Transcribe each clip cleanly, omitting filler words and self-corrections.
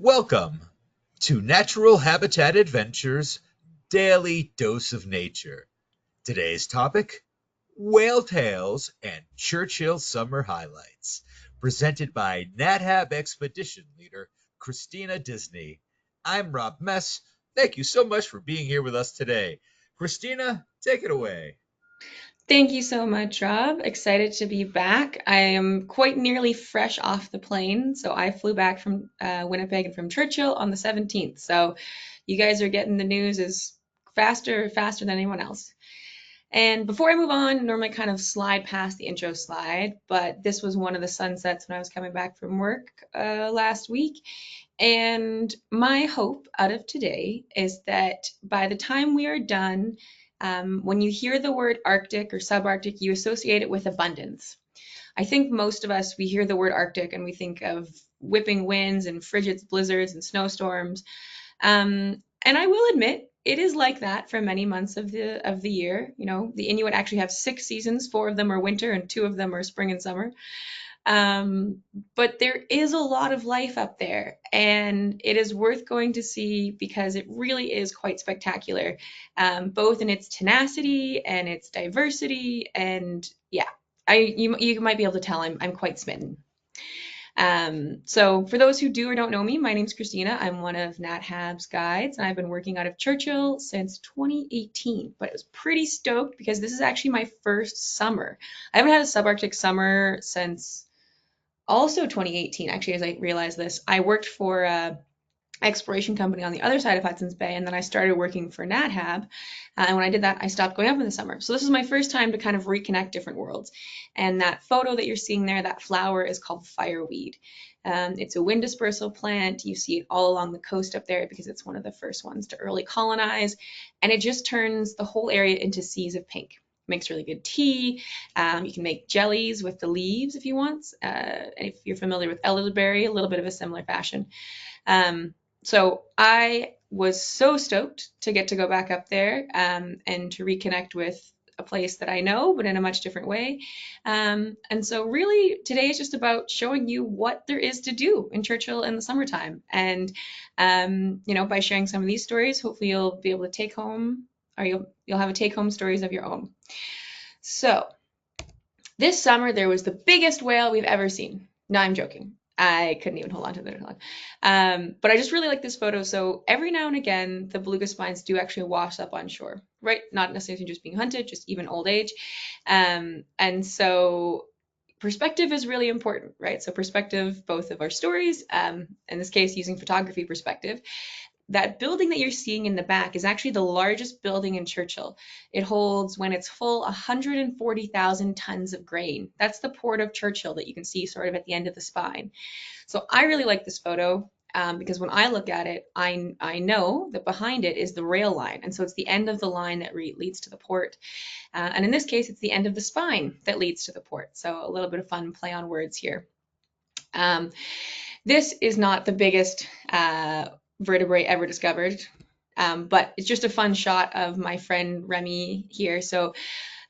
Welcome to Natural Habitat Adventures Daily Dose of Nature. Today's topic, whale tails and Churchill summer highlights, presented by NatHab Expedition Leader Kristina Disney. I'm Rob Mess. Thank you so much for being here with us today. Kristina, take it away. Thank you so much, Rob. Excited to be back. I am quite nearly fresh off the plane. So I flew back from Winnipeg and from Churchill on the 17th. So you guys are getting the news as faster than anyone else. And before I move on, normally kind of slide past the intro slide, but this was one of the sunsets when I was coming back from work last week. And my hope out of today is that by the time we are done, when you hear the word Arctic or subarctic, you associate it with abundance. I think most of us, we hear the word Arctic and we think of whipping winds and frigid blizzards and snowstorms. And I will admit, it is like that for many months of the year. You know, the Inuit actually have 6 seasons. 4 of them are winter, and 2 of them are spring and summer. Um, but there is a lot of life up there, and it is worth going to see because it really is quite spectacular, both in its tenacity and its diversity. And yeah, you might be able to tell I'm quite smitten. So for those who do or don't know me, my name's Kristina. I'm one of Nat Hab's guides, and I've been working out of Churchill since 2018. But I was pretty stoked because this is actually my first summer. I haven't had a subarctic summer since also 2018, actually, as I realized this. I worked for a exploration company on the other side of Hudson's Bay, and then I started working for NatHab. And when I did that, I stopped going up in the summer. So this is my first time to kind of reconnect different worlds. And that photo that you're seeing there, that flower is called fireweed. It's a wind dispersal plant. You see it all along the coast up there because it's one of the first ones to early colonize. And it just turns the whole area into seas of pink. Makes really good tea. You can make jellies with the leaves if you want. If you're familiar with elderberry, a little bit of a similar fashion. So I was so stoked to get to go back up there and to reconnect with a place that I know, but in a much different way. And so really today is just about showing you what there is to do in Churchill in the summertime. And by sharing some of these stories, hopefully you'll be able to take home, or you'll have a take home stories of your own. So this summer there was the biggest whale we've ever seen. No, I'm joking. I couldn't even hold on to the but I just really like this photo. So every now and again, the beluga spines do actually wash up on shore, right? Not necessarily just being hunted, just even old age. And so perspective is really important, right? So perspective, both of our stories, in this case, using photography perspective. That building that you're seeing in the back is actually the largest building in Churchill. It holds, when it's full, 140,000 tons of grain. That's the port of Churchill that you can see sort of at the end of the spine. So I really like this photo because when I look at it, I know that behind it is the rail line. And so it's the end of the line that leads to the port. And in this case, it's the end of the spine that leads to the port. So a little bit of fun play on words here. This is not the biggest vertebrae ever discovered, but it's just a fun shot of my friend Remy here. So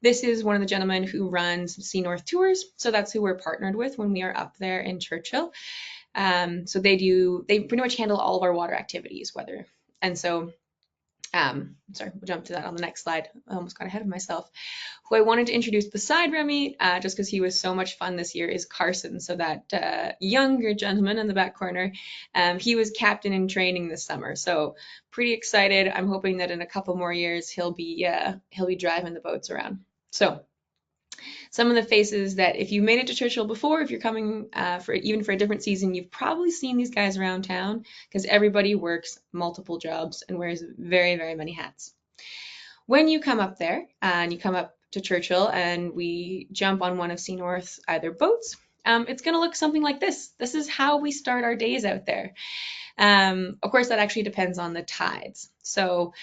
this is one of the gentlemen who runs Sea North Tours. So that's who we're partnered with when we are up there in Churchill. So they pretty much handle all of our water activities, sorry, we'll jump to that on the next slide. I almost got ahead of myself. Who I wanted to introduce beside Remy, just because he was so much fun this year, is Carson. So that younger gentleman in the back corner, he was captain in training this summer. So pretty excited. I'm hoping that in a couple more years he'll be driving the boats around. So some of the faces that, if you made it to Churchill before, if you're coming for a different season, you've probably seen these guys around town because everybody works multiple jobs and wears very, very many hats. When you come up there and you come up to Churchill and we jump on one of Sea North's either boats, it's going to look something like this. This is how we start our days out there. Of course, that actually depends on the tides. So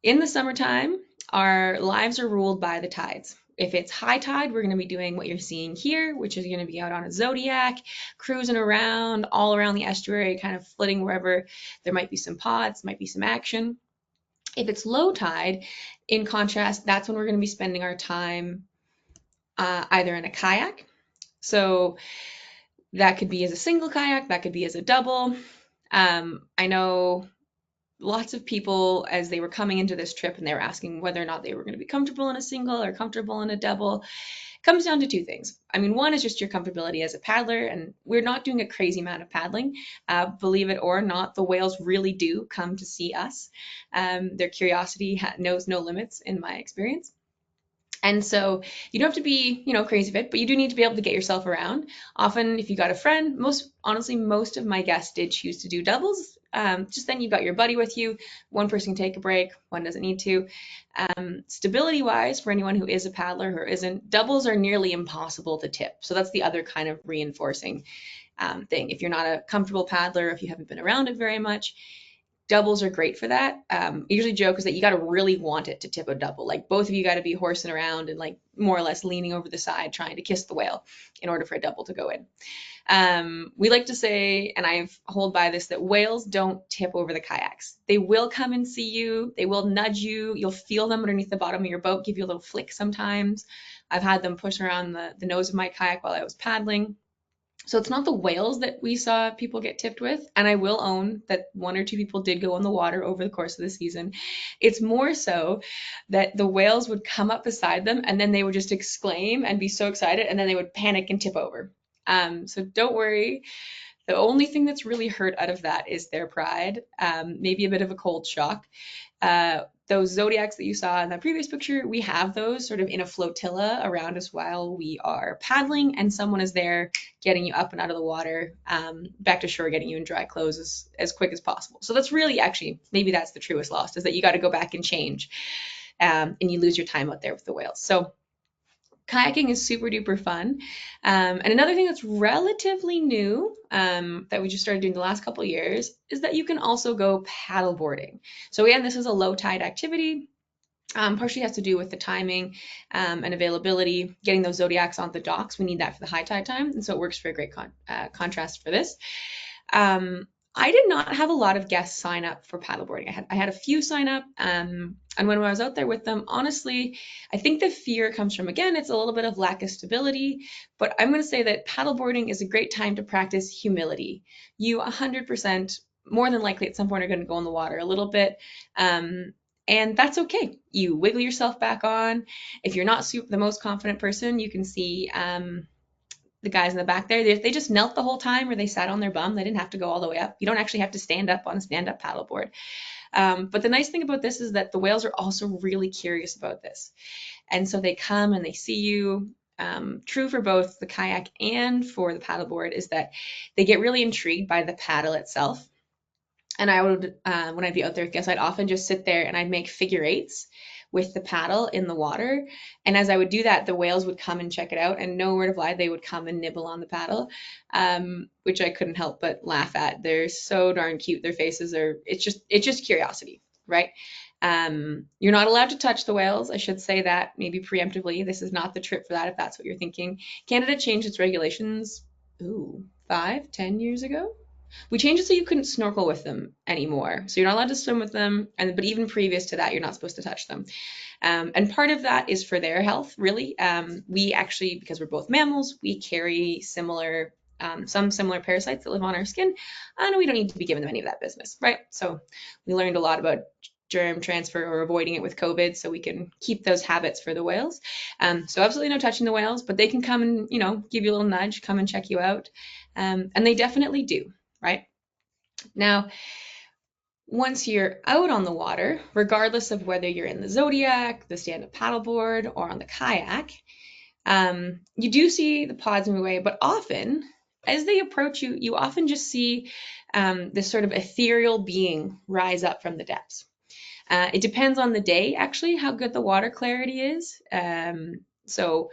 in the summertime, our lives are ruled by the tides. If it's high tide, we're going to be doing what you're seeing here, which is going to be out on a Zodiac, cruising around all around the estuary, kind of flitting wherever there might be some pods, might be some action. If it's low tide, in contrast, that's when we're going to be spending our time either in a kayak. So that could be as a single kayak, that could be as a double. I know lots of people, as they were coming into this trip and they were asking whether or not they were going to be comfortable in a single or comfortable in a double, comes down to two things. I mean, one is just your comfortability as a paddler, and we're not doing a crazy amount of paddling. Believe it or not, the whales really do come to see us. Their curiosity knows no limits in my experience. And so you don't have to be, crazy fit, but you do need to be able to get yourself around. Often, if you got a friend, honestly, most of my guests did choose to do doubles. Just then you've got your buddy with you. One person can take a break, one doesn't need to. Stability wise, for anyone who is a paddler or isn't, doubles are nearly impossible to tip. So that's the other kind of reinforcing thing. If you're not a comfortable paddler, if you haven't been around it very much, doubles are great for that. I usually joke is that you got to really want it to tip a double. Like both of you got to be horsing around and like more or less leaning over the side trying to kiss the whale in order for a double to go in. We like to say, and I've hold by this, that whales don't tip over the kayaks. They will come and see you. They will nudge you. You'll feel them underneath the bottom of your boat, give you a little flick sometimes. I've had them push around the nose of my kayak while I was paddling. So it's not the whales that we saw people get tipped with. And I will own that one or two people did go in the water over the course of the season. It's more so that the whales would come up beside them and then they would just exclaim and be so excited and then they would panic and tip over. So don't worry. The only thing that's really hurt out of that is their pride, maybe a bit of a cold shock. Those zodiacs that you saw in that previous picture, we have those sort of in a flotilla around us while we are paddling, and someone is there getting you up and out of the water, back to shore, getting you in dry clothes as quick as possible. So that's really actually, maybe that's the truest loss, is that you got to go back and change, and you lose your time out there with the whales. So kayaking is super duper fun. And another thing that's relatively new, that we just started doing the last couple of years, is that you can also go paddle boarding. So again, this is a low tide activity. Partially has to do with the timing, and availability, getting those zodiacs on the docks. We need that for the high tide time. And so it works for a great contrast for this. I did not have a lot of guests sign up for paddleboarding. I had a few sign up, and when I was out there with them, honestly, I think the fear comes from, again, it's a little bit of lack of stability, but I'm going to say that paddleboarding is a great time to practice humility. You 100% more than likely at some point are going to go in the water a little bit, and that's okay. You wiggle yourself back on. If you're not the most confident person, you can see the guys in the back there, they just knelt the whole time, or they sat on their bum. They didn't have to go all the way up. You don't actually have to stand up on a stand-up paddleboard. But the nice thing about this is that the whales are also really curious about this. And so they come and they see you. True for both the kayak and for the paddleboard is that they get really intrigued by the paddle itself. And I would, when I'd be out there with guests, I'd often just sit there and I'd make figure eights with the paddle in the water. And as I would do that, the whales would come and check it out. And no word of lie, they would come and nibble on the paddle, which I couldn't help but laugh at. They're so darn cute. Their faces are, it's just curiosity, right? You're not allowed to touch the whales. I should say that maybe preemptively. This is not the trip for that, if that's what you're thinking. Canada changed its regulations, 5-10 years ago. We changed it so you couldn't snorkel with them anymore. So you're not allowed to swim with them. But even previous to that, you're not supposed to touch them. And part of that is for their health, really. We actually, because we're both mammals, we carry some similar parasites that live on our skin, and we don't need to be giving them any of that business, right? So we learned a lot about germ transfer or avoiding it with COVID, so we can keep those habits for the whales. So absolutely no touching the whales, but they can come and, give you a little nudge, come and check you out. And they definitely do, right? Now, once you're out on the water, regardless of whether you're in the Zodiac, the stand-up paddleboard, or on the kayak, you do see the pods move away, but often, as they approach you, you often just see this sort of ethereal being rise up from the depths. It depends on the day, actually, how good the water clarity is. So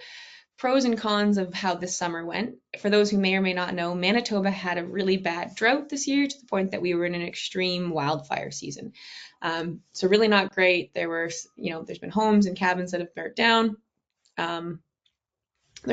pros and cons of how this summer went. For those who may or may not know, Manitoba had a really bad drought this year, to the point that we were in an extreme wildfire season. So really not great. There's been homes and cabins that have burnt down. There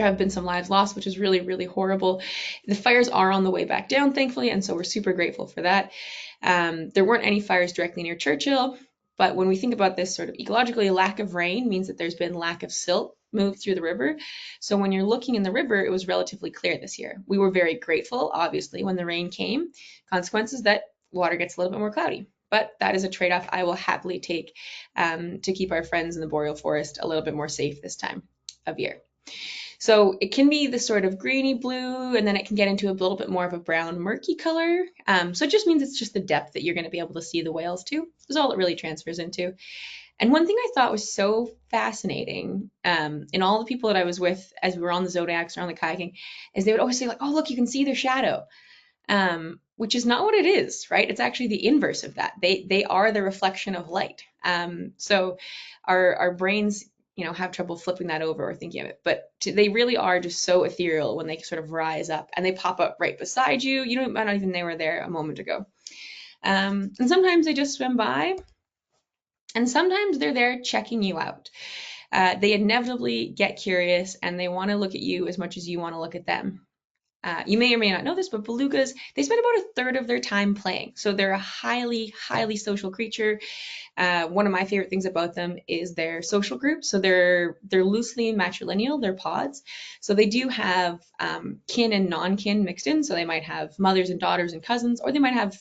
have been some lives lost, which is really, really horrible. The fires are on the way back down, thankfully, and so we're super grateful for that. There weren't any fires directly near Churchill, but when we think about this sort of ecologically, lack of rain means that there's been lack of silt move through the river. So when you're looking in the river, it was relatively clear this year. We were very grateful, obviously, when the rain came. Consequences that water gets a little bit more cloudy. But that is a trade-off I will happily take to keep our friends in the boreal forest a little bit more safe this time of year. So it can be this sort of greeny blue, and then it can get into a little bit more of a brown murky color. So it just means it's just the depth that you're going to be able to see the whales too, is all it really transfers into. And one thing I thought was so fascinating in all the people that I was with as we were on the Zodiacs or on the kayaking, is they would always say like, oh, look, you can see their shadow, which is not what it is, right? It's actually the inverse of that. They are the reflection of light. So our brains, have trouble flipping that over or thinking of it, but they really are just so ethereal when they sort of rise up and they pop up right beside you. You don't, not even they were there a moment ago. And sometimes they just swim by, and sometimes they're there checking you out. They inevitably get curious and they want to look at you as much as you want to look at them. You may or may not know this, but belugas, they spend about a third of their time playing. So they're a highly, highly social creature. One of my favorite things about them is their social group. So they're loosely matrilineal, they're pods. So they do have kin and non-kin mixed in. So they might have mothers and daughters and cousins, or they might have,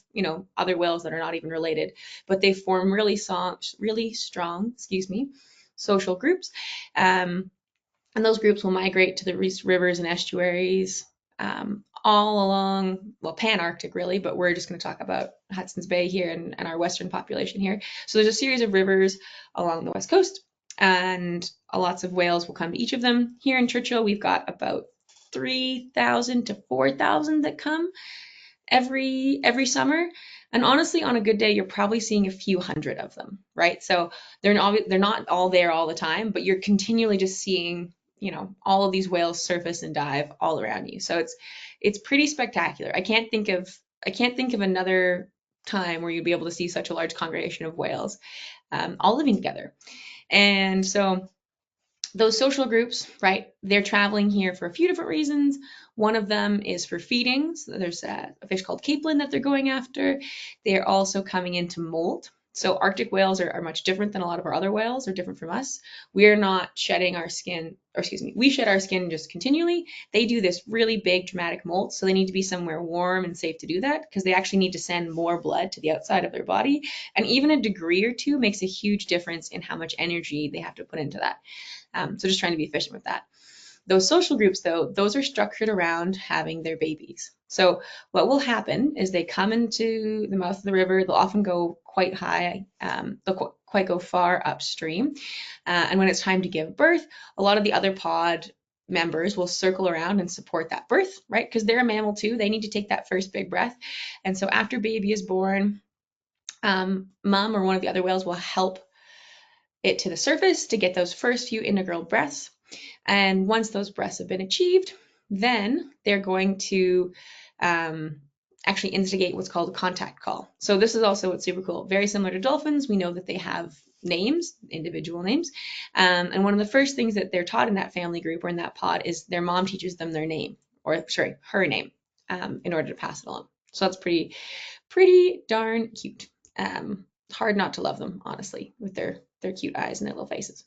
other whales that are not even related, but they form really strong, social groups. And those groups will migrate to the rivers and estuaries all along, well, Pan-Arctic really, but we're just going to talk about Hudson's Bay here and our western population here. So there's a series of rivers along the west coast, and lots of whales will come to each of them. Here in Churchill, we've got about 3,000 to 4,000 that come every summer. And honestly, on a good day, you're probably seeing a few hundred of them, right? So they're not all there all the time, but you're continually just seeing, all of these whales surface and dive all around you. So it's pretty spectacular. I can't think of another time where you'd be able to see such a large congregation of whales all living together. And so those social groups, right, they're traveling here for a few different reasons. One of them is for feeding. So there's a fish called capelin that they're going after. They're also coming in to molt. So Arctic whales are much different than a lot of our other whales. They're different from us. We're not shedding our skin, we shed our skin just continually. They do this really big dramatic molt. So they need to be somewhere warm and safe to do that, because they actually need to send more blood to the outside of their body. And even a degree or two makes a huge difference in how much energy they have to put into that. So just trying to be efficient with that. Those social groups, though, those are structured around having their babies. So what will happen is they come into the mouth of the river. They'll often go quite high. They'll quite go far upstream. And when it's time to give birth, a lot of the other pod members will circle around and support that birth, right? Because they're a mammal too. They need to take that first big breath. And so after baby is born, mom or one of the other whales will help it to the surface to get those first few integral breaths. And once those breaths have been achieved, then they're going to actually instigate what's called a contact call. So this is also what's super cool. Very similar to dolphins, we know that they have names, individual names. And one of the first things that they're taught in that family group or in that pod is their mom teaches them their name, or sorry, her name, in order to pass it along. So that's pretty darn cute. Hard not to love them, honestly, with their cute eyes and their little faces.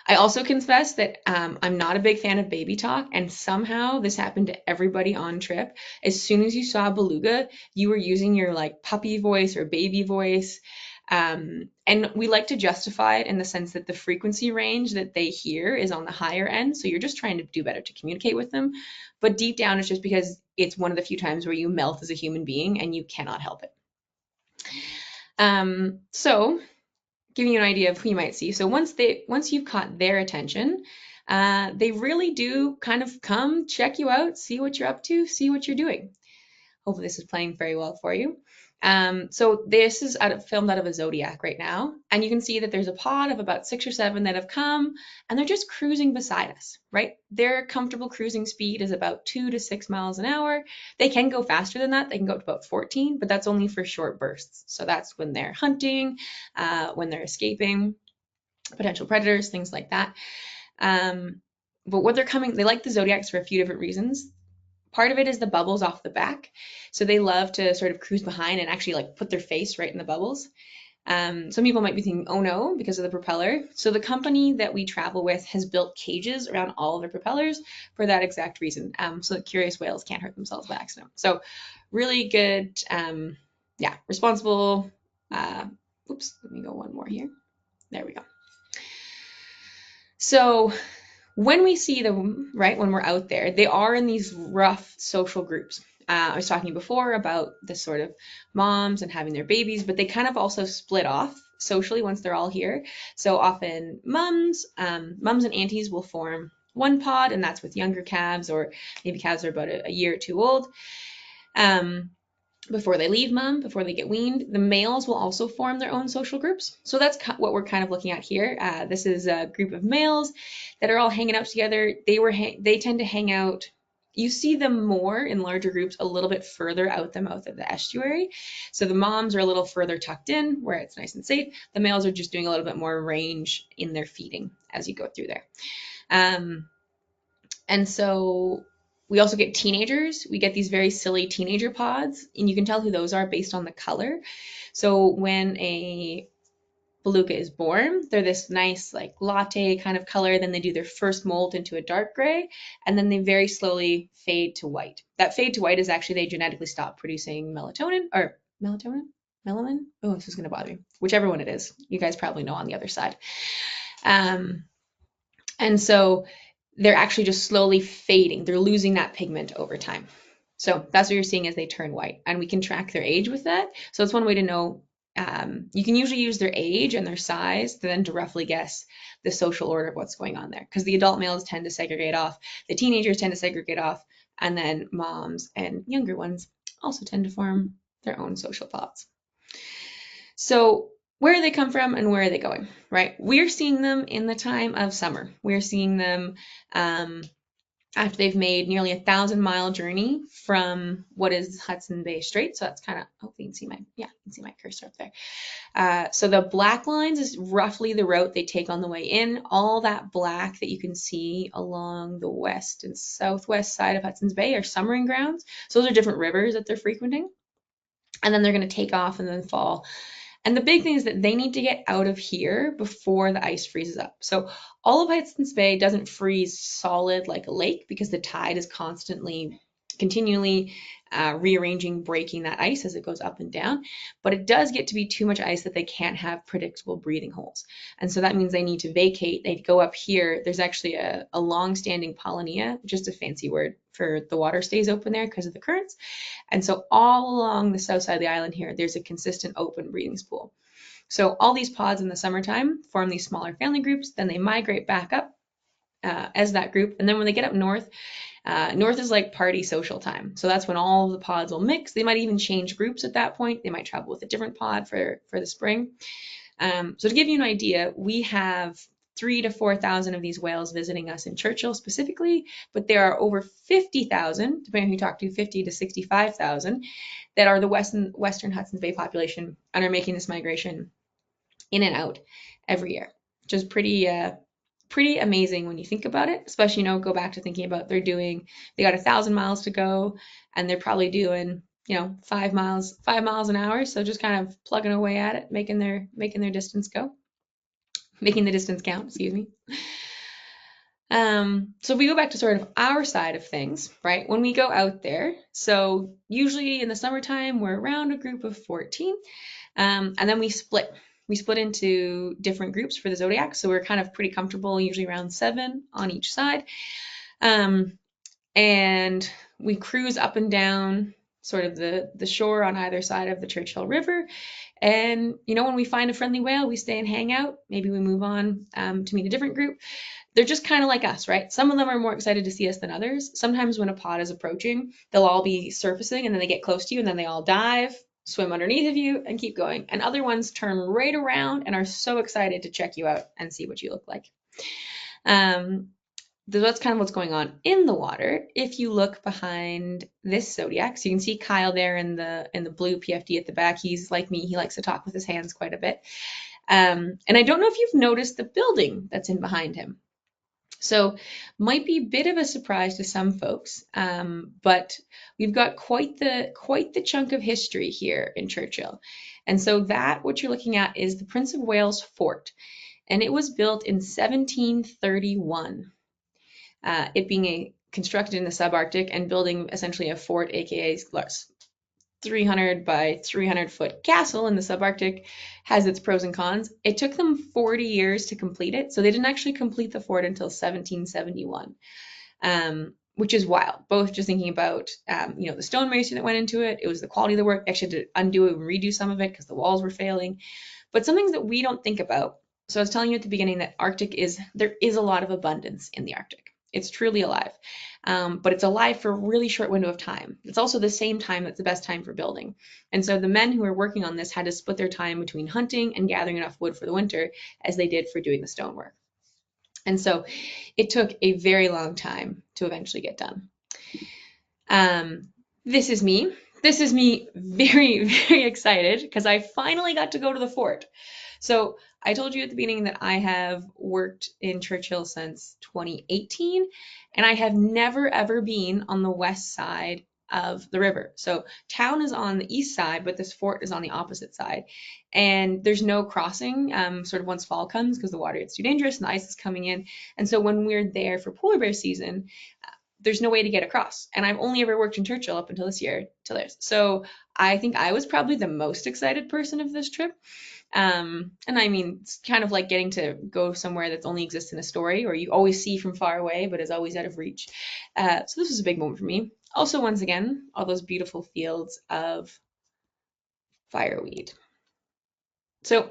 I also confess that I'm not a big fan of baby talk, and somehow this happened to everybody on trip. As soon as you saw a beluga, you were using your like puppy voice or baby voice. And we like to justify it in the sense that the frequency range that they hear is on the higher end. So you're just trying to do better to communicate with them. But deep down, it's just because it's one of the few times where you melt as a human being and you cannot help it. So giving you an idea of who you might see. So once you've caught their attention, they really do kind of come check you out, see what you're up to, see what you're doing. Hopefully this is playing very well for you. So this is filmed out of a Zodiac right now, and you can see that there's a pod of about 6 or 7 that have come, and they're just cruising beside us, right? Their comfortable cruising speed is about 2 to 6 miles an hour. They can go faster than that. They can go up to about 14, but that's only for short bursts. So that's when they're hunting, when they're escaping potential predators, things like that. But what they like the Zodiacs for a few different reasons. Part of it is the bubbles off the back. So they love to sort of cruise behind and actually like put their face right in the bubbles. Some people might be thinking, oh no, because of the propeller. So the company that we travel with has built cages around all of their propellers for that exact reason, so that curious whales can't hurt themselves by accident. So really good, yeah, responsible. Oops, let me go one more here. There we go. So when we see them, right, when we're out there, they are in these rough social groups. I was talking before about the sort of moms and having their babies, but they kind of also split off socially once they're all here. So often mums and aunties will form one pod, and that's with younger calves, or maybe calves are about a year or two old. Before they leave mom, before they get weaned, the males will also form their own social groups. So that's what we're kind of looking at here. This is a group of males that are all hanging out together. They tend to hang out. You see them more in larger groups a little bit further out the mouth of the estuary. So the moms are a little further tucked in where it's nice and safe. The males are just doing a little bit more range in their feeding as you go through there. And so we also get teenagers. We get these very silly teenager pods, and you can tell who those are based on the color. So when a beluga is born, they're this nice like latte kind of color. Then they do their first molt into a dark gray, and then they very slowly fade to white. That fade to white is actually they genetically stop producing melanin. Oh, this is going to bother me. Whichever one it is, you guys probably know on the other side. And so they're actually just slowly fading. They're losing that pigment over time. So that's what you're seeing as they turn white. And we can track their age with that. So it's one way to know. You can usually use their age and their size then to roughly guess the social order of what's going on there. Because the adult males tend to segregate off, the teenagers tend to segregate off, and then moms and younger ones also tend to form their own social pods. So where do they come from and where are they going, right? We're seeing them in the time of summer. We're seeing them after they've made nearly 1,000-mile journey from what is Hudson Bay Strait. So that's kind of, hopefully you can see my cursor up there. So the black lines is roughly the route they take on the way in. All that black that you can see along the west and southwest side of Hudson's Bay are summering grounds. So those are different rivers that they're frequenting. And then they're going to take off and then fall. And the big thing is that they need to get out of here before the ice freezes up. So all of Hudson's Bay doesn't freeze solid like a lake because the tide is continually rearranging, breaking that ice as it goes up and down. But it does get to be too much ice that they can't have predictable breathing holes. And so that means they need to vacate. They go up here. There's actually a long-standing Polynia, just a fancy word for the water stays open there because of the currents. And so all along the south side of the island here, there's a consistent open breathing pool. So all these pods in the summertime form these smaller family groups. Then they migrate back up as that group. And then when they get up north, north is like party social time. So that's when all of the pods will mix. They might even change groups at that point. They might travel with a different pod for the spring. So to give you an idea, we have 3,000 to 4,000 of these whales visiting us in Churchill specifically, but there are over 50,000, depending on who you talk to, 50 to 65,000 that are the Western Hudson's Bay population and are making this migration in and out every year, which is pretty amazing when you think about it, especially, go back to thinking about they got 1,000 miles to go and they're probably doing, 5 miles an hour. So just kind of plugging away at it, making their distance making the distance count, excuse me. So if we go back to sort of our side of things, right? When we go out there, so usually in the summertime, we're around a group of 14, and then we split. We split into different groups for the zodiac, so we're kind of pretty comfortable, usually around 7 on each side. And we cruise up and down sort of the shore on either side of the Churchill River. And, when we find a friendly whale, we stay and hang out. Maybe we move on to meet a different group. They're just kind of like us, right? Some of them are more excited to see us than others. Sometimes when a pod is approaching, they'll all be surfacing and then they get close to you and then they all dive, swim underneath of you and keep going. And other ones turn right around and are so excited to check you out and see what you look like. That's kind of what's going on in the water. If you look behind this zodiac, so you can see Kyle there in the blue PFD at the back. He's like me. He likes to talk with his hands quite a bit. And I don't know if you've noticed the building that's in behind him. So might be a bit of a surprise to some folks, but we've got quite the chunk of history here in Churchill. And so that what you're looking at is the Prince of Wales Fort, and it was built in 1731. It being constructed in the subarctic and building essentially a fort, aka 300 by 300 foot castle in the subarctic, has its pros and cons. It took them 40 years to complete it, so they didn't actually complete the fort until 1771, which is wild. Both just thinking about the stonemasonry that went into it. It was the quality of the work. They actually had to undo and redo some of it because the walls were failing. But some things that we don't think about. So I was telling you at the beginning that there is a lot of abundance in the Arctic. It's truly alive, but it's alive for a really short window of time. It's also the same time that's the best time for building. And so the men who were working on this had to split their time between hunting and gathering enough wood for the winter as they did for doing the stonework. And so it took a very long time to eventually get done. This is me. This is me very, very excited because I finally got to go to the fort. So I told you at the beginning that I have worked in Churchill since 2018, and I have never ever been on the west side of the river. So town is on the east side, but this fort is on the opposite side. And there's no crossing sort of once fall comes because the water gets too dangerous and the ice is coming in. And so when we're there for polar bear season, there's no way to get across. And I've only ever worked in Churchill up until this year, till this. So I think I was probably the most excited person of this trip. And I mean, it's kind of like getting to go somewhere that's only exists in a story, or you always see from far away, but is always out of reach. So this was a big moment for me. Also, once again, all those beautiful fields of fireweed. So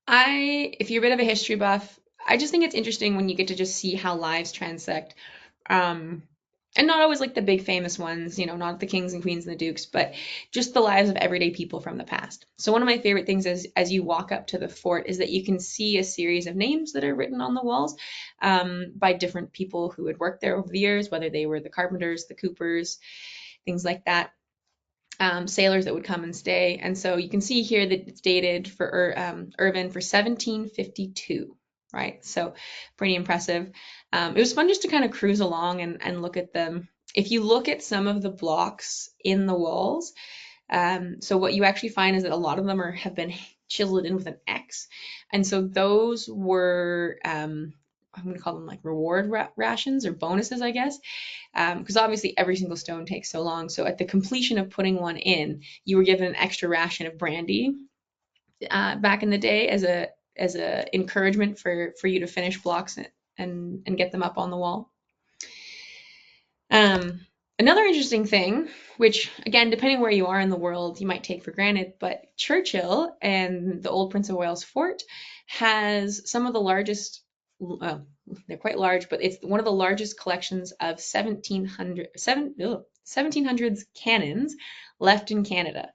if you're a bit of a history buff, I just think it's interesting when you get to just see how lives transect. Um, and not always like the big famous ones, not the kings and queens and the dukes, but just the lives of everyday people from the past. So one of my favorite things is as you walk up to the fort is that you can see a series of names that are written on the walls by different people who had worked there over the years, whether they were the carpenters, the coopers, things like that. Sailors that would come and stay. And so you can see here that it's dated for Irvin for 1752, right? So pretty impressive. It was fun just to kind of cruise along and look at them. If you look at some of the blocks in the walls, so what you actually find is that a lot of them have been chiseled in with an X. And so those were, I'm going to call them like reward rations or bonuses, I guess, because obviously every single stone takes so long. So at the completion of putting one in, you were given an extra ration of brandy back in the day as a encouragement for you to finish blocks and get them up on the wall. Another interesting thing, which again, depending where you are in the world, you might take for granted, but Churchill and the old Prince of Wales Fort has some of the largest, they're quite large, but it's one of the largest collections of 1700s cannons left in Canada.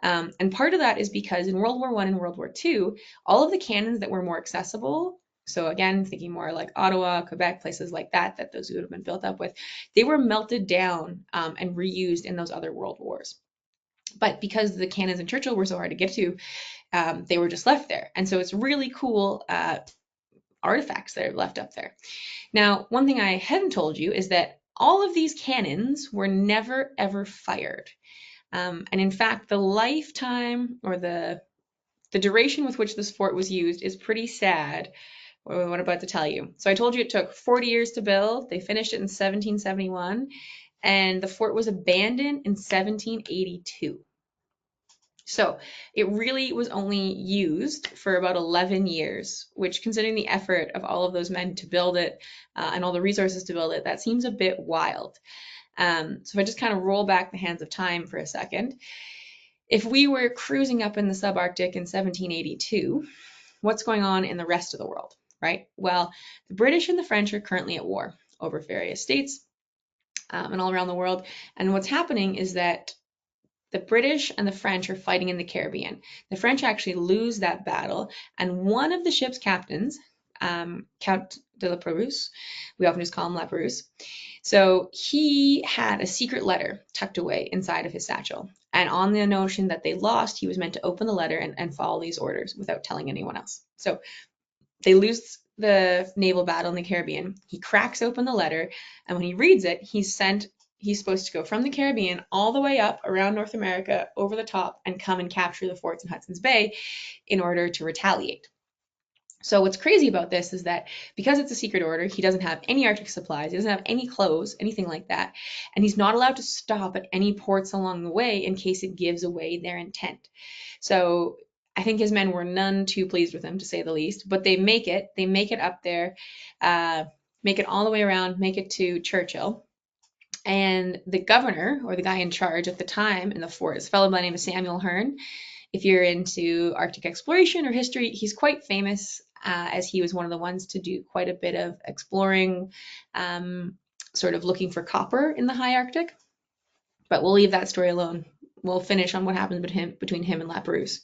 And part of that is because in World War I and World War II, all of the cannons that were more accessible, so again, thinking more like Ottawa, Quebec, places like that those would have been built up with, they were melted down and reused in those other world wars. But because the cannons in Churchill were so hard to get to, they were just left there. And so it's really cool artifacts that are left up there. Now, one thing I hadn't told you is that all of these cannons were never, ever fired. And in fact, the lifetime or the duration with which this fort was used is pretty sad. What I'm about to tell you. So I told you it took 40 years to build. They finished it in 1771, and the fort was abandoned in 1782. So it really was only used for about 11 years, which considering the effort of all of those men to build it and all the resources to build it, that seems a bit wild. So if I just kind of roll back the hands of time for a second, if we were cruising up in the subarctic in 1782, what's going on in the rest of the world? Right? Well, the British and the French are currently at war over various states and all around the world. And what's happening is that the British and the French are fighting in the Caribbean. The French actually lose that battle, and one of the ship's captains, Count de la Perouse, we often just call him La Perouse, so he had a secret letter tucked away inside of his satchel. And on the notion that they lost, he was meant to open the letter and follow these orders without telling anyone else. So they lose the naval battle in the Caribbean, he cracks open the letter, and when he reads it, he's supposed to go from the Caribbean all the way up around North America over the top and come and capture the forts in Hudson's Bay in order to retaliate. So what's crazy about this is that because it's a secret order, he doesn't have any Arctic supplies, he doesn't have any clothes, anything like that, and he's not allowed to stop at any ports along the way in case it gives away their intent. So I think his men were none too pleased with him, to say the least, but they make it. They make it up there, make it all the way around, make it to Churchill. And the governor, or the guy in charge at the time in the fort, is a fellow by the name of Samuel Hearne. If you're into Arctic exploration or history, he's quite famous as he was one of the ones to do quite a bit of exploring, sort of looking for copper in the high Arctic. But we'll leave that story alone. We'll finish on what happens between him and Lapérouse.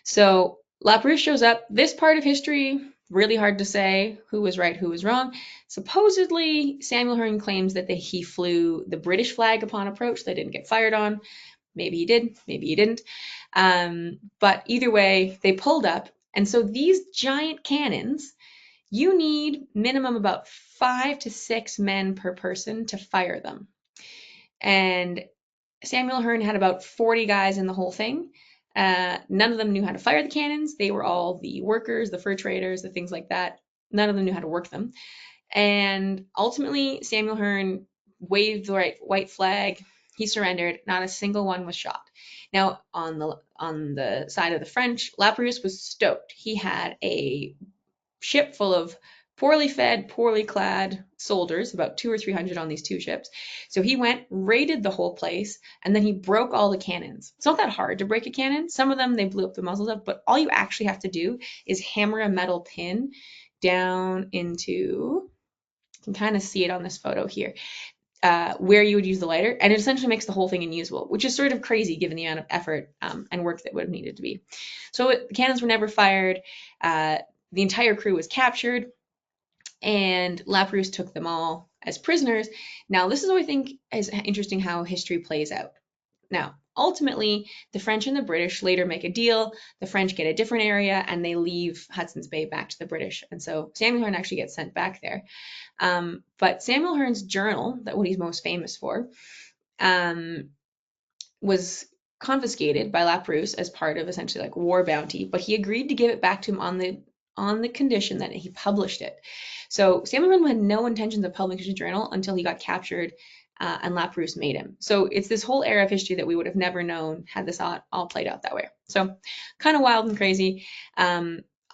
So Lapérouse shows up. This part of history, really hard to say who was right, who was wrong. Supposedly, Samuel Hearne claims that he flew the British flag upon approach. They didn't get fired on. Maybe he did, maybe he didn't. But either way, they pulled up. And so these giant cannons, you need minimum about 5 to 6 men per person to fire them. And Samuel Hearne had about 40 guys in the whole thing. None of them knew how to fire the cannons. They were all the workers, the fur traders, the things like that. None of them knew how to work them. And ultimately, Samuel Hearne waved the white flag. He surrendered. Not a single one was shot. Now, on the side of the French, Lapérouse was stoked. He had a ship full of poorly fed, poorly clad soldiers, about 200 or 300 on these two ships. So he went, raided the whole place, and then he broke all the cannons. It's not that hard to break a cannon. Some of them, they blew up the muzzles of, but all you actually have to do is hammer a metal pin down into, you can kind of see it on this photo here, where you would use the lighter, and it essentially makes the whole thing unusable, which is sort of crazy given the amount of effort and work that would have needed to be. So the cannons were never fired. The entire crew was captured, and Lapérouse took them all as prisoners. Now, this is what I think is interesting how history plays out. Now, ultimately, the French and the British later make a deal. The French get a different area, and they leave Hudson's Bay back to the British. And so Samuel Hearne actually gets sent back there. But Samuel Hearne's journal, that what he's most famous for, was confiscated by Lapérouse as part of essentially like war bounty, but he agreed to give it back to him on the condition that he published it. So Samuel Hearne had no intentions of publishing his journal until he got captured, and Lapérouse made him. So it's this whole era of history that we would have never known had this all played out that way. So kind of wild and crazy.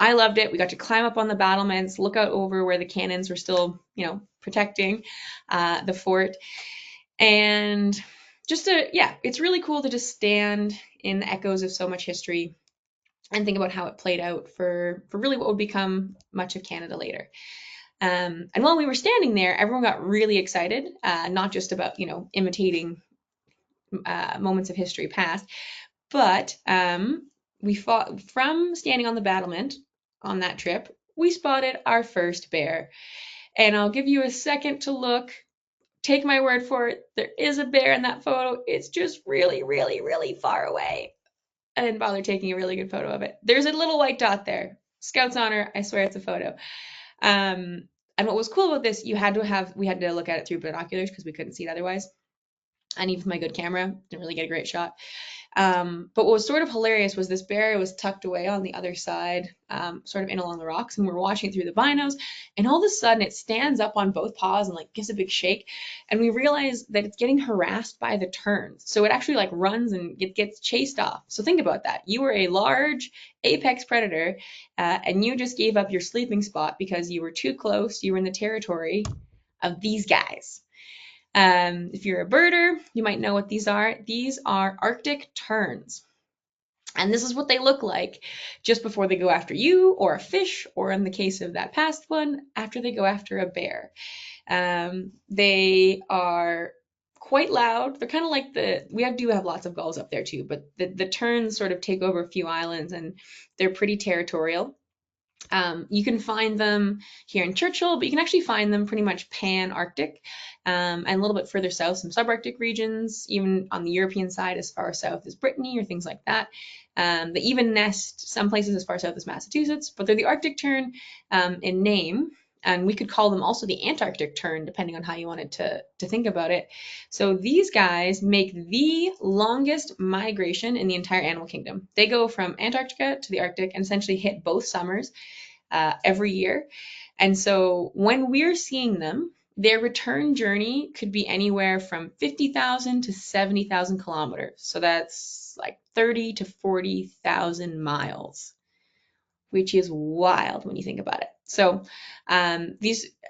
I loved it. We got to climb up on the battlements, look out over where the cannons were still, protecting the fort. And it's really cool to just stand in the echoes of so much history and think about how it played out for really what would become much of Canada later. And while we were standing there, everyone got really excited, not just about, imitating moments of history past, but we fought from standing on the battlement on that trip. We spotted our first bear. And I'll give you a second to look. Take my word for it. There is a bear in that photo. It's just really, really, really far away. I didn't bother taking a really good photo of it. There's a little white dot there. Scout's honor. I swear it's a photo. And what was cool about this, we had to look at it through binoculars because we couldn't see it otherwise. And even with my good camera, didn't really get a great shot. But what was sort of hilarious was this bear was tucked away on the other side, sort of in along the rocks, and we're watching it through the binos, and all of a sudden it stands up on both paws and like gives a big shake, and we realize that it's getting harassed by the terns. So it actually like runs and gets chased off. So think about that. You were a large apex predator, and you just gave up your sleeping spot because you were too close. You were in the territory of these guys. If you're a birder, you might know what these are. These are Arctic terns. And this is what they look like just before they go after you or a fish, or in the case of that past one, after they go after a bear. They are quite loud. They're kind of like we do have lots of gulls up there too, but the terns sort of take over a few islands, and they're pretty territorial. You can find them here in Churchill, but you can actually find them pretty much pan-Arctic, and a little bit further south, some subarctic regions, even on the European side as far south as Brittany or things like that. They even nest some places as far south as Massachusetts, but they're the Arctic tern in name. And we could call them also the Antarctic tern, depending on how you wanted to think about it. So these guys make the longest migration in the entire animal kingdom. They go from Antarctica to the Arctic and essentially hit both summers every year. And so when we're seeing them, their return journey could be anywhere from 50,000 to 70,000 kilometers. So that's like 30 to 40,000 miles, which is wild when you think about it. So and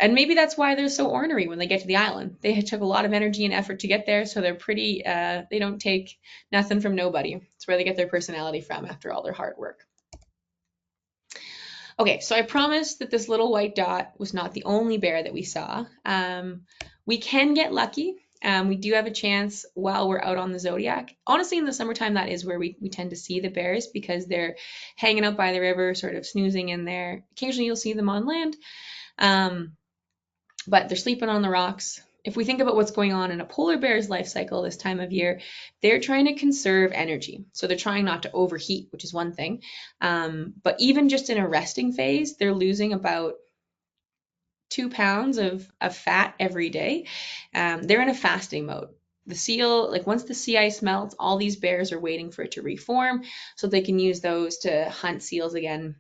maybe that's why they're so ornery when they get to the island. They took a lot of energy and effort to get there, so they're pretty, they don't take nothing from nobody. It's where they get their personality from after all their hard work. Okay, so I promised that this little white dot was not the only bear that we saw. We can get lucky. We do have a chance while we're out on the Zodiac. Honestly, in the summertime, that is where we tend to see the bears because they're hanging out by the river, sort of snoozing in there. Occasionally, you'll see them on land, but they're sleeping on the rocks. If we think about what's going on in a polar bear's life cycle this time of year, they're trying to conserve energy. So they're trying not to overheat, which is one thing. But even just in a resting phase, they're losing about 2 pounds of fat every day. They're in a fasting mode. The seal, like once the sea ice melts, all these bears are waiting for it to reform so they can use those to hunt seals again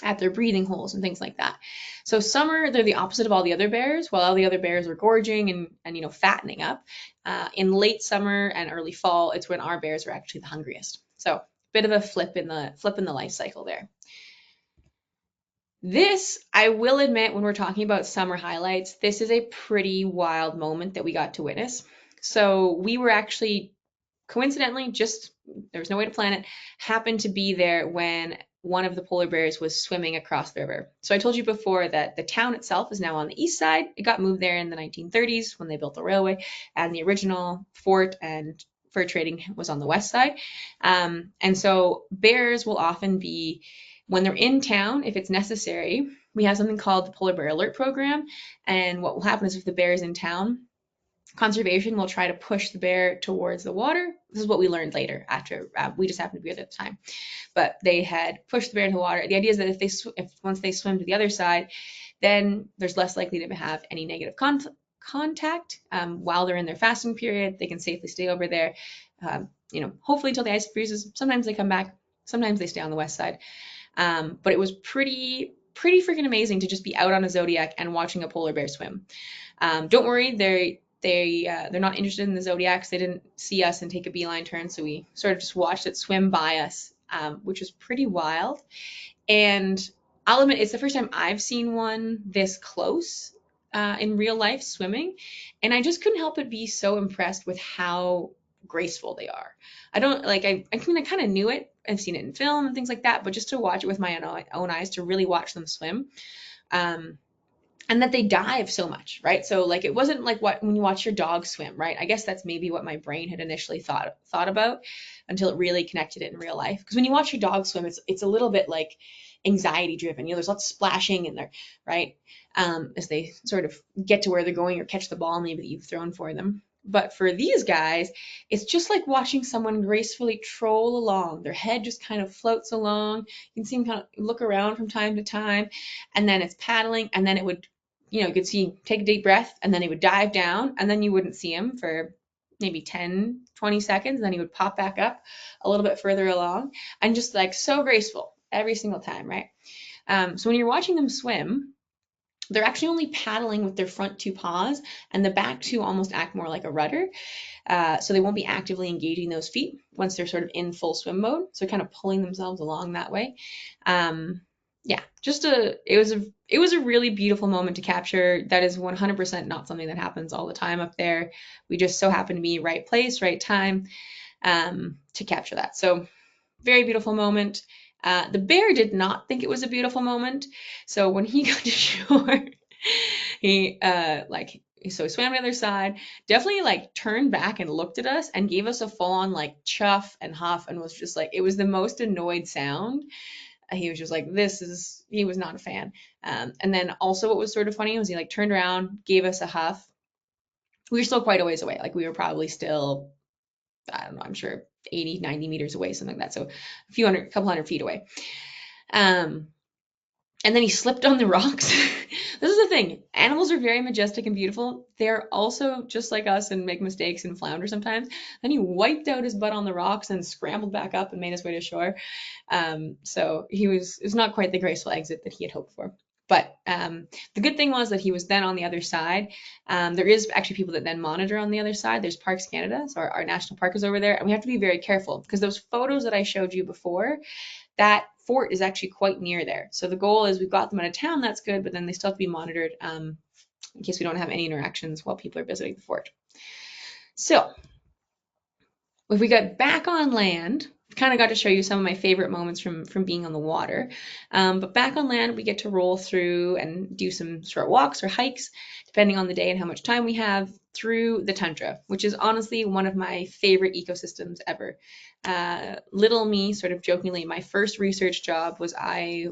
at their breathing holes and things like that. So summer, they're the opposite of all the other bears. While all the other bears are gorging and fattening up, in late summer and early fall, it's when our bears are actually the hungriest. So bit of a flip in the life cycle there. This, I will admit, when we're talking about summer highlights, this is a pretty wild moment that we got to witness. So we were actually coincidentally, just there was no way to plan it, happened to be there when one of the polar bears was swimming across the river. So I told you before that the town itself is now on the east side. It got moved there in the 1930s when they built the railway, and the original fort and fur trading was on the west side. And so bears will often be, when they're in town, if it's necessary, we have something called the Polar Bear Alert Program. And what will happen is if the bear is in town, conservation will try to push the bear towards the water. This is what we learned later after we just happened to be there at the time. But they had pushed the bear into the water. The idea is that if once they swim to the other side, then there's less likely to have any negative contact while they're in their fasting period. They can safely stay over there, hopefully until the ice freezes. Sometimes they come back. Sometimes they stay on the west side. But it was pretty freaking amazing to just be out on a Zodiac and watching a polar bear swim. Don't worry, they're not interested in the Zodiacs. They didn't see us and take a beeline turn, so we sort of just watched it swim by us, which was pretty wild. And I'll admit, it's the first time I've seen one this close in real life swimming, and I just couldn't help but be so impressed with how graceful they are. I don't like I mean I kind of knew it. I've seen it in film and things like that, but just to watch it with my own eyes, to really watch them swim. And that they dive so much, right? So like it wasn't like when you watch your dog swim, right? I guess that's maybe what my brain had initially thought about until it really connected it in real life. Because when you watch your dog swim, it's a little bit like anxiety driven. There's lots of splashing in there, right? As they sort of get to where they're going or catch the ball maybe that you've thrown for them. But for these guys, it's just like watching someone gracefully troll along. Their head just kind of floats along. You can see them kind of look around from time to time, and then it's paddling, and then it would, you could see take a deep breath, and then he would dive down, and then you wouldn't see him for maybe 10, 20 seconds, and then he would pop back up a little bit further along, and just like so graceful every single time, right? So when you're watching them swim, they're actually only paddling with their front two paws, and the back two almost act more like a rudder. So they won't be actively engaging those feet once they're sort of in full swim mode. So kind of pulling themselves along that way. Yeah, it was a really beautiful moment to capture. That is 100% not something that happens all the time up there. We just so happen to be right place, right time to capture that. So very beautiful moment. The bear did not think it was a beautiful moment. So when he got to shore, he he swam to the other side, definitely like turned back and looked at us and gave us a full on like chuff and huff, and was just like, it was the most annoyed sound He was just like, he was not a fan. And then also what was sort of funny was he like turned around, gave us a huff. We were still quite a ways away. Like we were probably still, I don't know, I'm sure 80, 90 meters away, something like that. So a couple hundred feet away. Um, and then he slipped on the rocks. This is the thing. Animals are very majestic and beautiful. They're also just like us and make mistakes and flounder sometimes. Then he wiped out his butt on the rocks and scrambled back up and made his way to shore. So it was not quite the graceful exit that he had hoped for. But the good thing was that he was then on the other side. There is actually people that then monitor on the other side. There's Parks Canada, so our national park is over there, and we have to be very careful because those photos that I showed you before, that fort is actually quite near there. So the goal is we've got them out of town, that's good, but then they still have to be monitored in case we don't have any interactions while people are visiting the fort. So if we got back on land, kind of got to show you some of my favorite moments from being on the water. But back on land, we get to roll through and do some short walks or hikes, depending on the day and how much time we have, through the tundra, which is honestly one of my favorite ecosystems ever. Little me, sort of jokingly, my first research job was I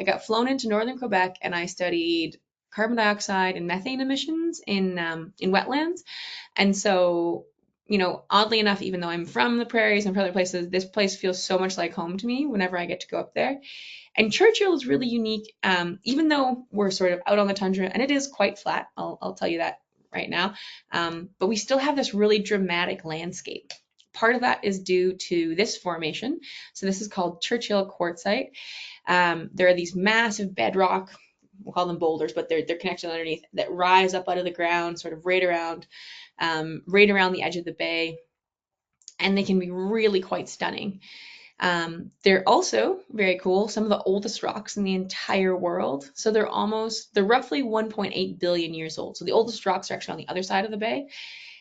got flown into northern Quebec and I studied carbon dioxide and methane emissions in wetlands. And so, oddly enough, even though I'm from the prairies and from other places, this place feels so much like home to me whenever I get to go up there. And Churchill is really unique, even though we're sort of out on the tundra, and it is quite flat, I'll tell you that right now, but we still have this really dramatic landscape. Part of that is due to this formation. So this is called Churchill quartzite. There are these massive bedrock, we'll call them boulders, but they're connected underneath, that rise up out of the ground, sort of right around the edge of the bay, and they can be really quite stunning. They're also very cool, some of the oldest rocks in the entire world. So they're roughly 1.8 billion years old. So the oldest rocks are actually on the other side of the bay.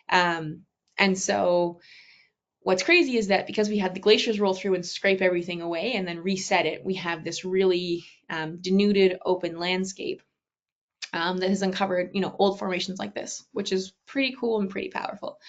And so what's crazy is that because we had the glaciers roll through and scrape everything away and then reset it, we have this really denuded open landscape that has uncovered, old formations like this, which is pretty cool and pretty powerful.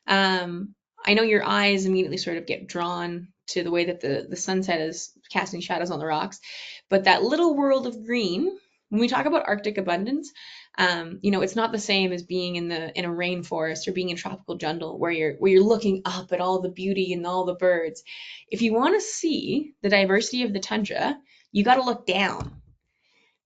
I know your eyes immediately sort of get drawn to the way that the sunset is casting shadows on the rocks, but that little world of green, when we talk about Arctic abundance, it's not the same as being in a rainforest or being in tropical jungle where you're looking up at all the beauty and all the birds. If you want to see the diversity of the tundra, you got to look down.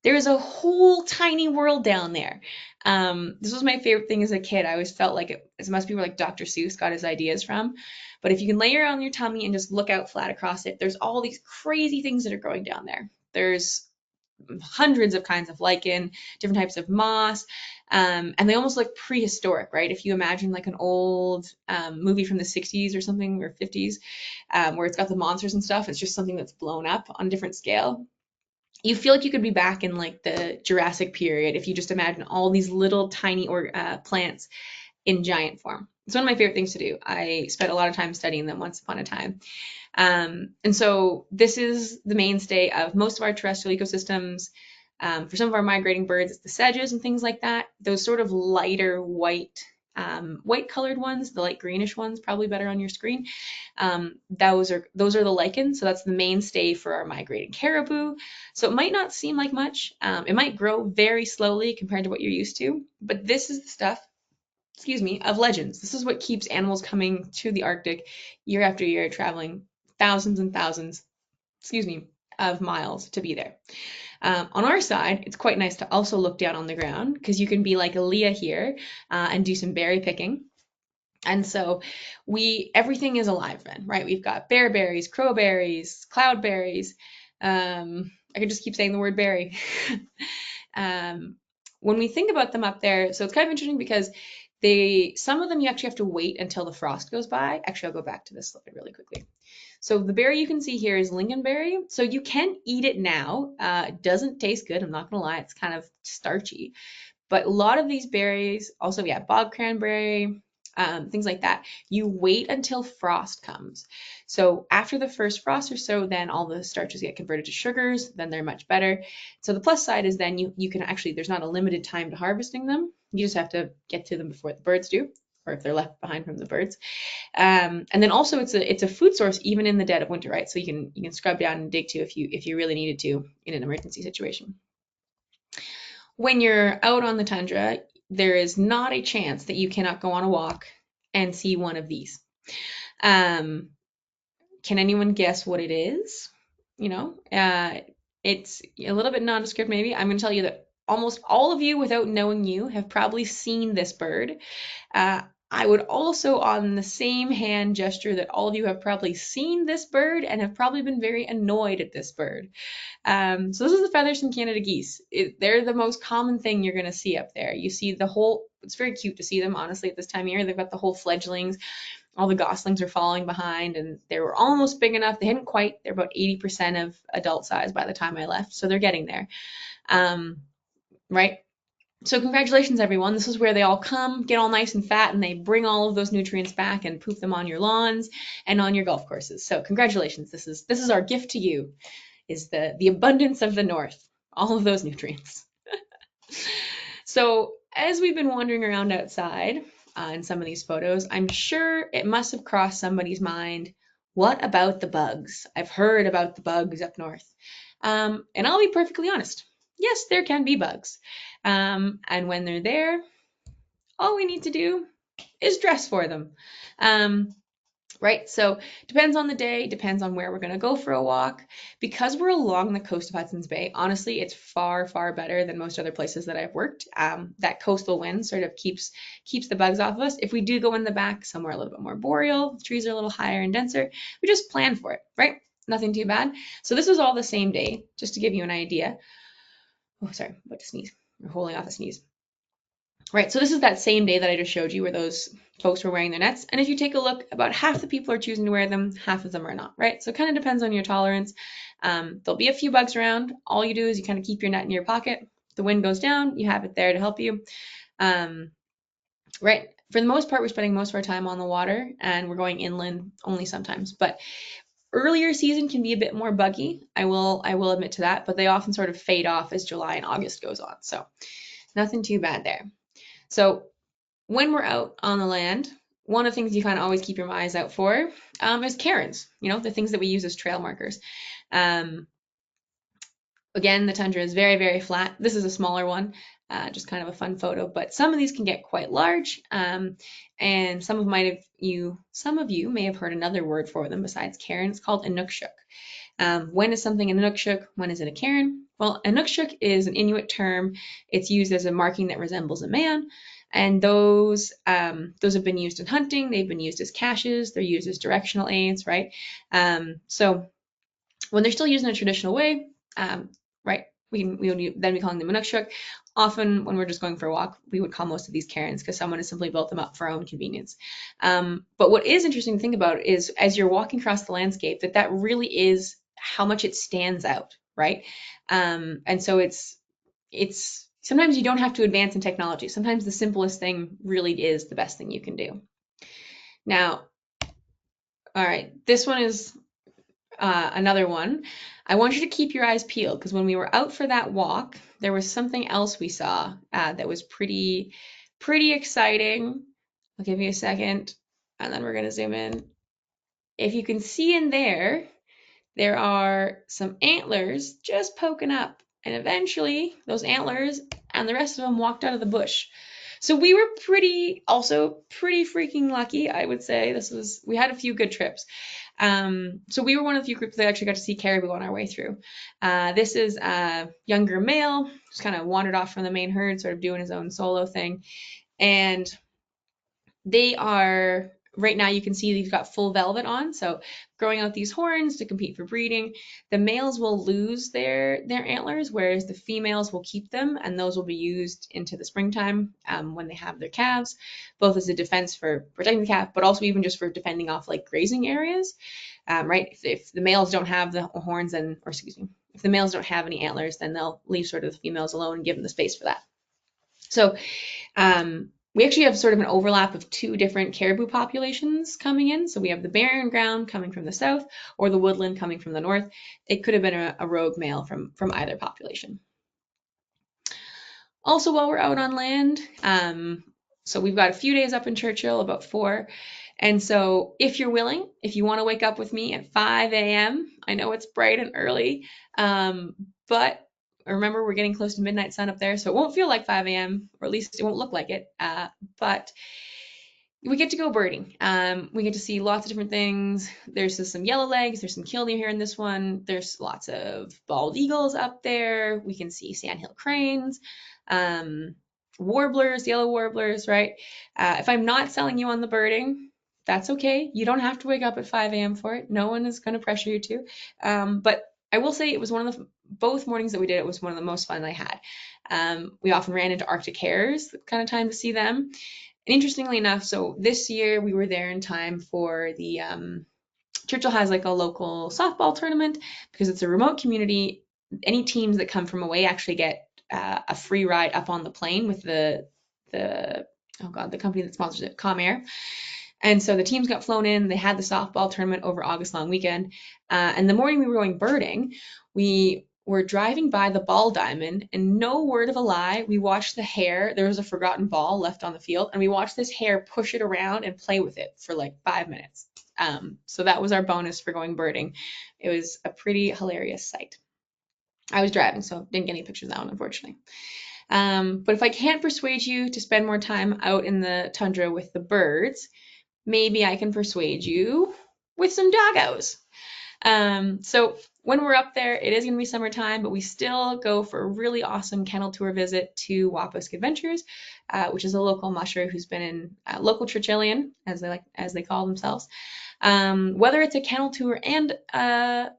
There's a whole tiny world down there. This was my favorite thing as a kid. I always felt like it must be where like Dr. Seuss got his ideas from. But if you can lay on your tummy and just look out flat across it, there's all these crazy things that are growing down there. There's hundreds of kinds of lichen, different types of moss, and they almost look prehistoric, right? If you imagine like an old movie from the 60s or something, or 50s, where it's got the monsters and stuff, it's just something that's blown up on a different scale. You feel like you could be back in like the Jurassic period if you just imagine all these little tiny plants in giant form. It's one of my favorite things to do. I spent a lot of time studying them once upon a time. And so this is the mainstay of most of our terrestrial ecosystems. For some of our migrating birds, it's the sedges and things like that. Those sort of lighter white colored ones, the light greenish ones, probably better on your screen. Those are the lichens. So that's the mainstay for our migrating caribou. So it might not seem like much. It might grow very slowly compared to what you're used to, but this is the stuff, of legends. This is what keeps animals coming to the Arctic year after year, traveling thousands and thousands, of miles to be there. On our side, it's quite nice to also look down on the ground because you can be like Leah here and do some berry picking. And so everything is alive then, right? We've got bearberries, crowberries, cloudberries. I could just keep saying the word berry. When we think about them up there, so it's kind of interesting because some of them you actually have to wait until the frost goes by. Actually, I'll go back to this slide really quickly. So the berry you can see here is lingonberry. So you can eat it now. It doesn't taste good. I'm not gonna lie, it's kind of starchy. But a lot of these berries, also bog cranberry, things like that, you wait until frost comes. So after the first frost or so, then all the starches get converted to sugars, then they're much better. So the plus side is then you can actually, there's not a limited time to harvesting them. You just have to get to them before the birds do. or if they're left behind from the birds. And then also it's a food source even in the dead of winter, right? So you can scrub down and dig to if you really needed to in an emergency situation. When you're out on the tundra, there is not a chance that you cannot go on a walk and see one of these. Um, can anyone guess what it is? You know, it's a little bit nondescript maybe. I'm going to tell you that almost all of you, without knowing you, have probably seen this bird. I would also, on the same hand gesture, that all of you have probably seen this bird and have probably been very annoyed at this bird. So this is the Featherston Canada geese. They're the most common thing you're going to see up there. You see the whole, it's very cute to see them, honestly, at this time of year. They've got the whole fledglings. All the goslings are falling behind, and they were almost big enough. They hadn't quite. They're about 80% of adult size by the time I left, so they're getting there. Right? So congratulations, everyone. This is where they all come, get all nice and fat, and they bring all of those nutrients back and poop them on your lawns and on your golf courses. So congratulations. This is our gift to you, is the abundance of the north, all of those nutrients. So as we've been wandering around outside in some of these photos, I'm sure it must have crossed somebody's mind, what about the bugs? I've heard about the bugs up north. And I'll be perfectly honest. Yes, there can be bugs. And when they're there, all we need to do is dress for them. Right? So depends on the day, depends on where we're going to go for a walk. Because we're along the coast of Hudson's Bay, honestly, it's far, far better than most other places that I've worked. That coastal wind sort of keeps the bugs off of us. If we do go in the back, somewhere a little bit more boreal, the trees are a little higher and denser, we just plan for it, right? Nothing too bad. So this was all the same day, just to give you an idea. Oh, sorry, I'm about to sneeze. I'm holding off a sneeze. Right, so this is that same day that I just showed you where those folks were wearing their nets. And if you take a look, about half the people are choosing to wear them, half of them are not, right? So it kind of depends on your tolerance. There'll be a few bugs around. All you do is you kind of keep your net in your pocket. The wind goes down, you have it there to help you. Right, for the most part, we're spending most of our time on the water and we're going inland only sometimes. But earlier season can be a bit more buggy. I will admit to that, but they often sort of fade off as July and August goes on. So nothing too bad there. So when we're out on the land, one of the things you kind of always keep your eyes out for is cairns, the things that we use as trail markers. Again, the tundra is very, very flat. This is a smaller one, just kind of a fun photo, but some of these can get quite large. And some of you may have heard another word for them besides cairn. It's called inukshuk. When is something an inukshuk? When is it a cairn? Well, inukshuk is an Inuit term. It's used as a marking that resembles a man. And those have been used in hunting. They've been used as caches. They're used as directional aids, right? So when they're still used in a traditional way, right, we would then be calling them inukshuk. Often when we're just going for a walk, we would call most of these cairns because someone has simply built them up for our own convenience. But what is interesting to think about is as you're walking across the landscape, that really is how much it stands out, right? And so it's sometimes you don't have to advance in technology. Sometimes the simplest thing really is the best thing you can do. Now, all right, this one is another one. I want you to keep your eyes peeled because when we were out for that walk, there was something else we saw that was pretty exciting. I'll give you a second and then we're going to zoom in. If you can see in there are some antlers just poking up. And eventually those antlers and the rest of them walked out of the bush. So we were pretty freaking lucky, I would say. We had a few good trips. So we were one of the few groups that actually got to see caribou on our way through. This is a younger male, just kind of wandered off from the main herd, sort of doing his own solo thing. And they are, right now you can see they've got full velvet on, so growing out these horns to compete for breeding. The males will lose their antlers, whereas the females will keep them, and those will be used into the springtime when they have their calves, both as a defense for protecting the calf, but also even just for defending off like grazing areas, right? If the males don't have the horns, if the males don't have any antlers, then they'll leave sort of the females alone and give them the space for that. So we actually have sort of an overlap of two different caribou populations coming in. So we have the barren ground coming from the south or the woodland coming from the north. It could have been a rogue male from either population. Also, while we're out on land, So we've got a few days up in Churchill, about 4. And so if you're willing, if you want to wake up with me at 5 a.m., I know it's bright and early, but remember we're getting close to midnight sun up there, so it won't feel like 5 a.m., or at least it won't look like it. But we get to go birding. We get to see lots of different things. There's some yellow legs. There's some killdeer here in this one. There's lots of bald eagles up there. We can see sandhill cranes, warblers, yellow warblers, right? If I'm not selling you on the birding, that's okay. You don't have to wake up at 5 a.m. for it. No one is going to pressure you to. But I will say it was one of the, both mornings that we did, it was one of the most fun I had. We often ran into Arctic hares, kind of time to see them. And interestingly enough, so this year we were there in time for the Churchill has like a local softball tournament because it's a remote community. Any teams that come from away actually get a free ride up on the plane with the oh god, the company that sponsors it, Comair. And so the teams got flown in. They had the softball tournament over August long weekend. And the morning we were going birding, we were driving by the ball diamond, and no word of a lie, we watched the hare. There was a forgotten ball left on the field, and we watched this hare push it around and play with it for like 5 minutes. So that was our bonus for going birding. It was a pretty hilarious sight. I was driving, so didn't get any pictures of that one, unfortunately. But if I can't persuade you to spend more time out in the tundra with the birds, maybe I can persuade you with some doggos. So when we're up there, it is going to be summertime, but we still go for a really awesome kennel tour visit to Wapusk Adventures, which is a local musher who's been in local Churchillian, as they call themselves. Whether it's a kennel tour and a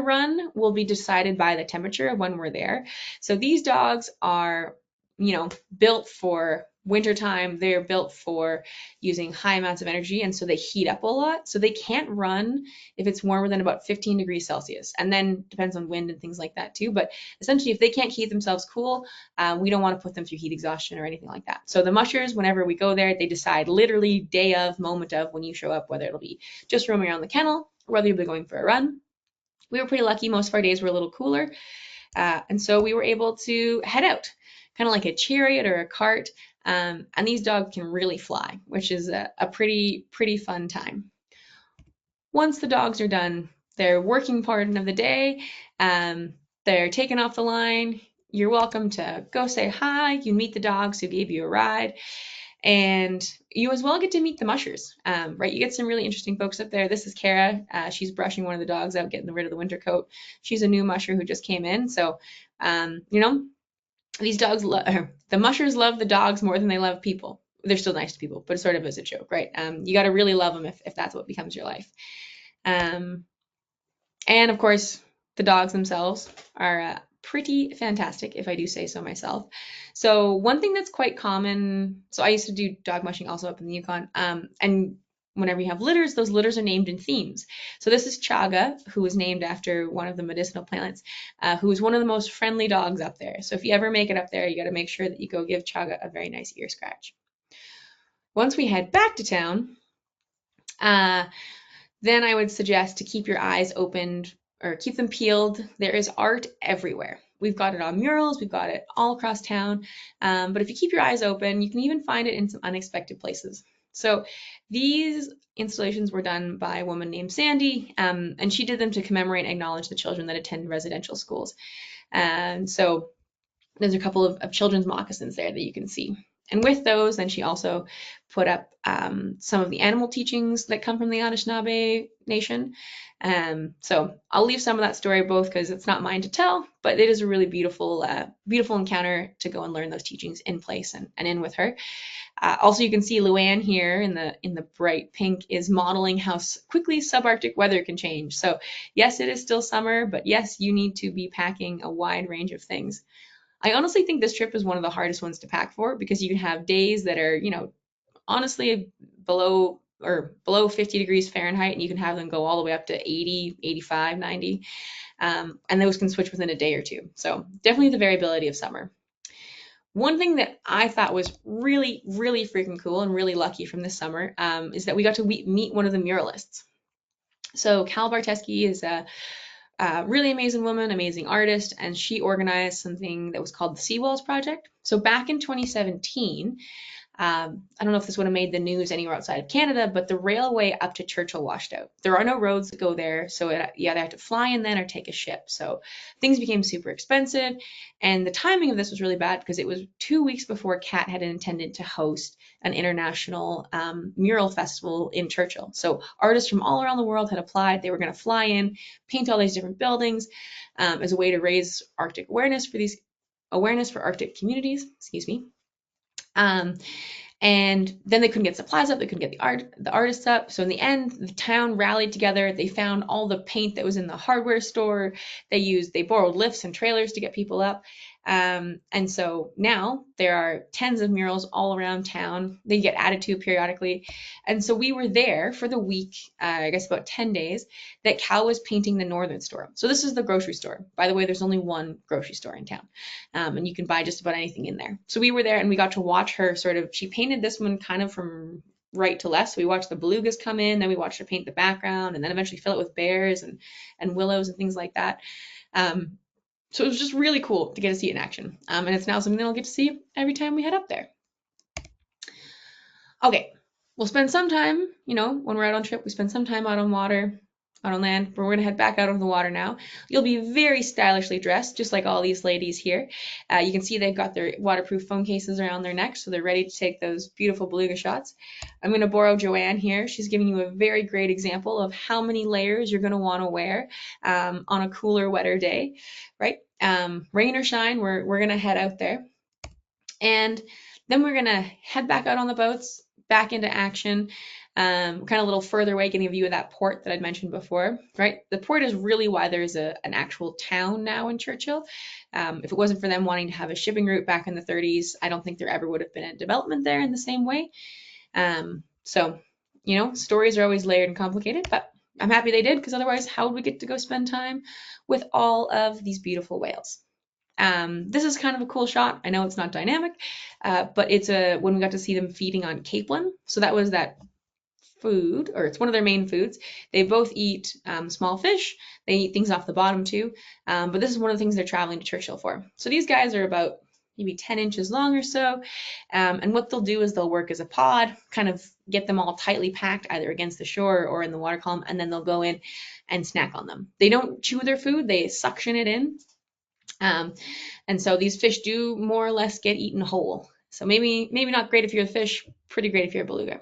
run will be decided by the temperature of when we're there. So these dogs are, built for wintertime. They're built for using high amounts of energy, and so they heat up a lot. So they can't run if it's warmer than about 15 degrees Celsius. And then depends on wind and things like that too. But essentially, if they can't keep themselves cool, we don't want to put them through heat exhaustion or anything like that. So the mushers, whenever we go there, they decide literally day of, moment of when you show up, whether it'll be just roaming around the kennel or whether you'll be going for a run. We were pretty lucky. Most of our days were a little cooler. And so we were able to head out, kind of like a chariot or a cart. And these dogs can really fly, which is a pretty fun time. Once the dogs are done their working part of the day, they're taken off the line. You're welcome to go say hi. You meet the dogs who gave you a ride. And you as well get to meet the mushers, right? You get some really interesting folks up there. This is Kara. She's brushing one of the dogs out, getting rid of the winter coat. She's a new musher who just came in. So, these dogs, the mushers love the dogs more than they love people. They're still nice to people, but it's sort of as a joke, right? You got to really love them if that's what becomes your life. And of course, the dogs themselves are pretty fantastic, if I do say so myself. So one thing that's quite common, so I used to do dog mushing also up in the Yukon, and whenever you have litters, those litters are named in themes. So this is Chaga, who was named after one of the medicinal plants, who is one of the most friendly dogs up there. So if you ever make it up there, you got to make sure that you go give Chaga a very nice ear scratch. Once we head back to town, then I would suggest to keep your eyes opened or keep them peeled. There is art everywhere. We've got it on murals, we've got it all across town. But if you keep your eyes open, you can even find it in some unexpected places. So these installations were done by a woman named Sandy, and she did them to commemorate and acknowledge the children that attend residential schools. And so there's a couple of children's moccasins there that you can see. And with those, then she also put up some of the animal teachings that come from the Anishinaabe Nation. So I'll leave some of that story both because it's not mine to tell, but it is a really beautiful encounter to go and learn those teachings in place and in with her. Also, you can see Luann here in the bright pink is modeling how quickly subarctic weather can change. So yes, it is still summer, but yes, you need to be packing a wide range of things. I honestly think this trip is one of the hardest ones to pack for because you can have days that are, honestly below 50 degrees Fahrenheit, and you can have them go all the way up to 80, 85, 90. And those can switch within a day or two. So definitely the variability of summer. One thing that I thought was really, really freaking cool and really lucky from this summer is that we got to meet one of the muralists. So Cal Barteski is a really amazing woman, amazing artist, and she organized something that was called the Seawalls Project. So back in 2017, I don't know if this would have made the news anywhere outside of Canada, but the railway up to Churchill washed out. There are no roads that go there, so you either have to fly in then or take a ship. So things became super expensive, and the timing of this was really bad because it was 2 weeks before CAT had intended to host an international mural festival in Churchill. So artists from all around the world had applied. They were going to fly in, paint all these different buildings as a way to raise Arctic awareness for Arctic communities. Excuse me. Um, and then they couldn't get supplies up, they couldn't get the artists up. So in the end, the town rallied together. They found all the paint that was in the hardware store. They borrowed lifts and trailers to get people up. And so now there are tens of murals all around town. They get added to periodically. And so we were there for the week, I guess about 10 days, that Cal was painting the northern store. So this is the grocery store. By the way, there's only one grocery store in town. And you can buy just about anything in there. So we were there and we got to watch her she painted this one kind of from right to left. So we watched the belugas come in, then we watched her paint the background, and then eventually fill it with bears and willows and things like that. So it was just really cool to get to see it in action. And it's now something that I'll get to see every time we head up there. Okay, we'll spend some time, when we're out on trip, we spend some time out on water, out on land, but we're gonna head back out on the water now. You'll be very stylishly dressed, just like all these ladies here. You can see they've got their waterproof phone cases around their necks, so they're ready to take those beautiful beluga shots. I'm gonna borrow Joanne here. She's giving you a very great example of how many layers you're gonna wanna wear on a cooler, wetter day, right? Rain or shine, we're gonna head out there. And then we're gonna head back out on the boats, back into action, kind of a little further away, getting a view of that port that I'd mentioned before, right? The port is really why there's an actual town now in Churchill. If it wasn't for them wanting to have a shipping route back in the 30s, I don't think there ever would have been a development there in the same way. So, stories are always layered and complicated, but I'm happy they did, because otherwise, how would we get to go spend time with all of these beautiful whales? This is kind of a cool shot. I know it's not dynamic, but it's when we got to see them feeding on capelin. So that was that food, or it's one of their main foods. They both eat small fish. They eat things off the bottom too. But this is one of the things they're traveling to Churchill for. So these guys are about maybe 10 inches long or so. And what they'll do is they'll work as a pod, kind of get them all tightly packed either against the shore or in the water column, and then they'll go in and snack on them. They don't chew their food, they suction it in. And so these fish do more or less get eaten whole. So maybe not great if you're a fish, pretty great if you're a beluga.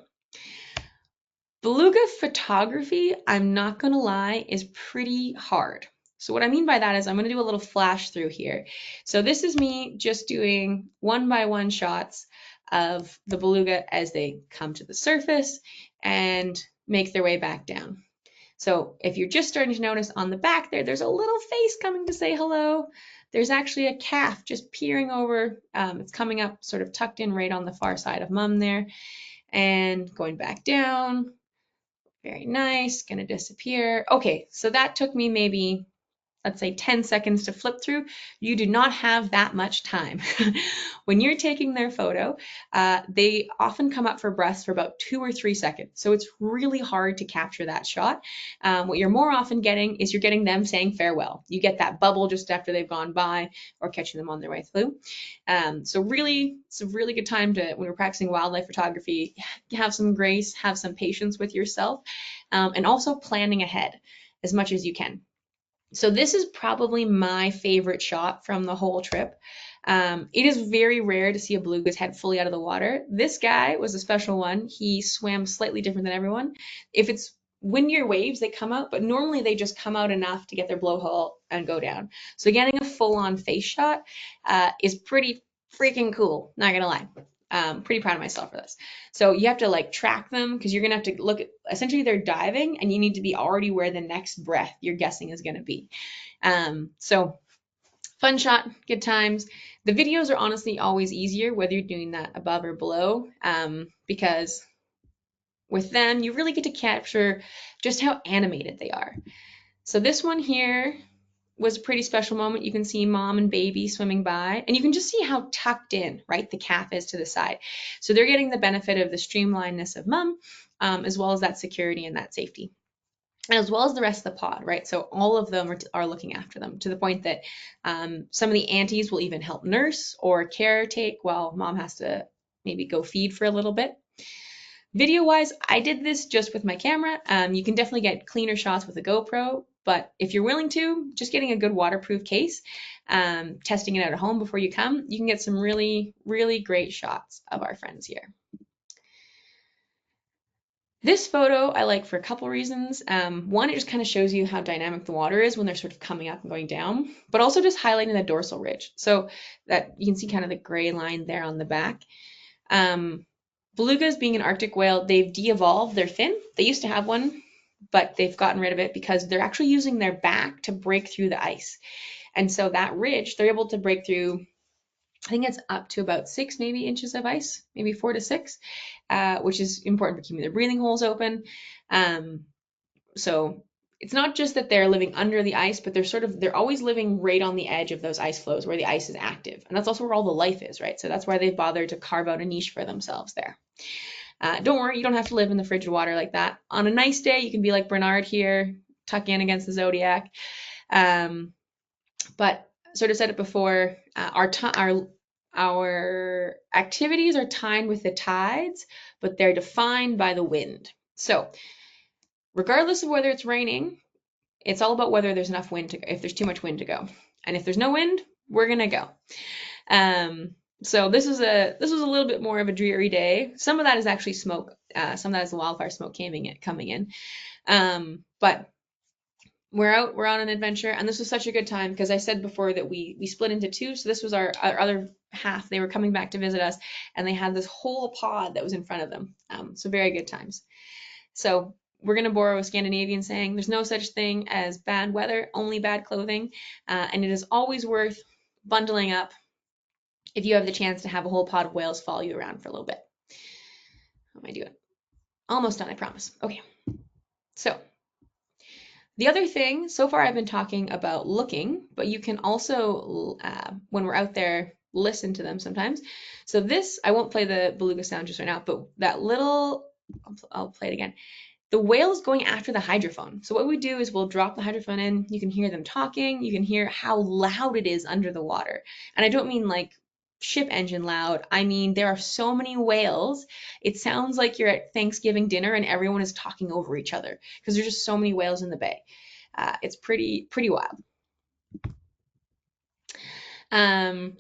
Beluga photography, I'm not gonna lie, is pretty hard. So what I mean by that is I'm gonna do a little flash through here. So this is me just doing 1-by-1 shots of the beluga as they come to the surface and make their way back down. So if you're just starting to notice on the back there's a little face coming to say hello. There's actually a calf just peering over. It's coming up sort of tucked in right on the far side of mom there, and going back down. Very nice, gonna disappear. Okay, so that took me maybe, let's say 10 seconds to flip through. You do not have that much time. When you're taking their photo, they often come up for breaths for about 2 or 3 seconds. So it's really hard to capture that shot. What you're more often getting is you're getting them saying farewell. You get that bubble just after they've gone by, or catching them on their way through. So really, it's a really good time to, when you're practicing wildlife photography, have some grace, have some patience with yourself, and also planning ahead as much as you can. So this is probably my favorite shot from the whole trip. It is very rare to see a beluga's head fully out of the water. This guy was a special one. He swam slightly different than everyone. If it's windier waves, they come out, but normally they just come out enough to get their blowhole and go down. So getting a full-on face shot is pretty freaking cool, not gonna lie. Pretty proud of myself for this. So you have to like track them, because you're gonna have to look at, essentially they're diving and you need to be already where the next breath you're guessing is gonna be. So fun shot, good times. The videos are honestly always easier whether you're doing that above or below, because with them you really get to capture just how animated they are. So this one here was a pretty special moment. You can see mom and baby swimming by, and you can just see how tucked in, right, the calf is to the side. So they're getting the benefit of the streamlinedness of mom, as well as that security and that safety, as well as the rest of the pod, right? So all of them are looking after them, to the point that some of the aunties will even help nurse or caretake while mom has to, maybe go feed for a little bit. Video wise, I did this just with my camera. You can definitely get cleaner shots with a GoPro, but if you're willing to, just getting a good waterproof case, testing it out at home before you come, you can get some really, really great shots of our friends here. This photo I like for a couple reasons. One, it just kind of shows you how dynamic the water is when they're sort of coming up and going down, but also just highlighting the dorsal ridge. So that you can see kind of the gray line there on the back. Belugas, being an Arctic whale, they've de-evolved their fin. They used to have one, but they've gotten rid of it because they're actually using their back to break through the ice. And so that ridge, they're able to break through, I think it's up to about 6 maybe inches of ice, maybe 4 to 6, which is important for keeping their breathing holes open. So it's not just that they're living under the ice, but they're always living right on the edge of those ice floes where the ice is active. And that's also where all the life is, right? So that's why they've bothered to carve out a niche for themselves there. Don't worry, you don't have to live in the frigid water like that. On a nice day, you can be like Bernard here, tuck in against the Zodiac. But sort of said it before, our activities are timed with the tides, but they're defined by the wind. So regardless of whether it's raining, it's all about whether there's enough wind to go, if there's too much wind to go. And if there's no wind, we're gonna go. So this was a little bit more of a dreary day. Some of that is actually smoke. Some of that is the wildfire smoke coming in. But we're on an adventure, and this was such a good time because I said before that we split into two. So this was our other half. They were coming back to visit us, and they had this whole pod that was in front of them. So very good times. So we're going to borrow a Scandinavian saying, there's no such thing as bad weather, only bad clothing. And it is always worth bundling up if you have the chance to have a whole pod of whales follow you around for a little bit. How am I doing? Almost done, I promise. Okay. So the other thing, so far I've been talking about looking, but you can also, when we're out there, listen to them sometimes. So this, I won't play the beluga sound just right now, but that little, I'll play it again. The whale is going after the hydrophone. So what we do is we'll drop the hydrophone in. You can hear them talking. You can hear how loud it is under the water. And I don't mean like ship engine loud. I mean, there are so many whales. It sounds like you're at Thanksgiving dinner and everyone is talking over each other because there's just so many whales in the bay. It's pretty wild.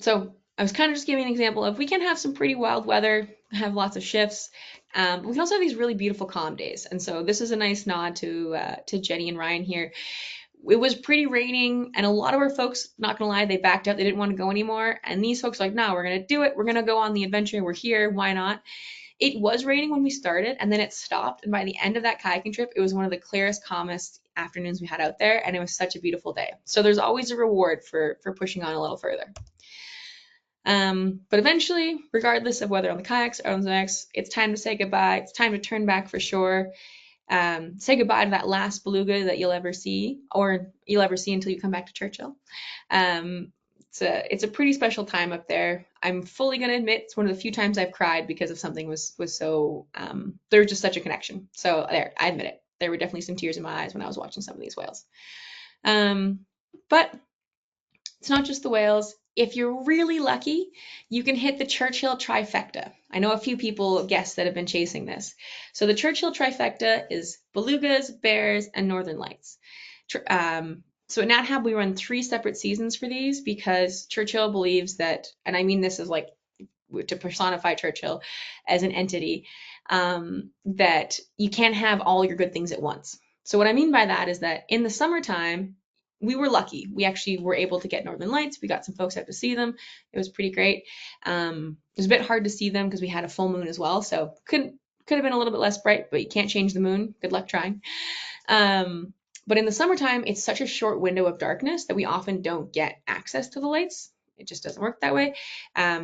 So I was kind of just giving an example of we can have some pretty wild weather, have lots of shifts. But we can also have these really beautiful calm days. And so this is a nice nod to Jenny and Ryan here. It was pretty raining, and a lot of our folks, not gonna lie, they backed out. They didn't want to go anymore. And these folks are like, no, we're gonna do it. We're gonna go on the adventure. We're here. Why not? It was raining when we started, and then it stopped. And by the end of that kayaking trip, it was one of the clearest, calmest afternoons we had out there, and it was such a beautiful day. So there's always a reward for pushing on a little further. But eventually, regardless of whether on the kayaks or on the kayaks, it's time to say goodbye. It's time to turn back for shore. Say goodbye to that last beluga that you'll ever see, or you'll ever see until you come back to Churchill. It's a pretty special time up there. I'm fully gonna admit it's one of the few times I've cried because of something was so there was just such a connection. So there, I admit it. There were definitely some tears in my eyes when I was watching some of these whales. But it's not just the whales. If you're really lucky, you can hit the Churchill trifecta. I know a few people guessed that have been chasing this. So the Churchill trifecta is belugas, bears, and northern lights. So at NatHab, we run 3 separate seasons for these because Churchill believes that, and I mean this is like to personify Churchill as an entity, that you can't have all your good things at once. So what I mean by that is that in the summertime, we were lucky. We actually were able to get northern lights. We got some folks out to see them. It was pretty great. It was a bit hard to see them because we had a full moon as well. So could have been a little bit less bright, but you can't change the moon. Good luck trying. But in the summertime, it's such a short window of darkness that we often don't get access to the lights. It just doesn't work that way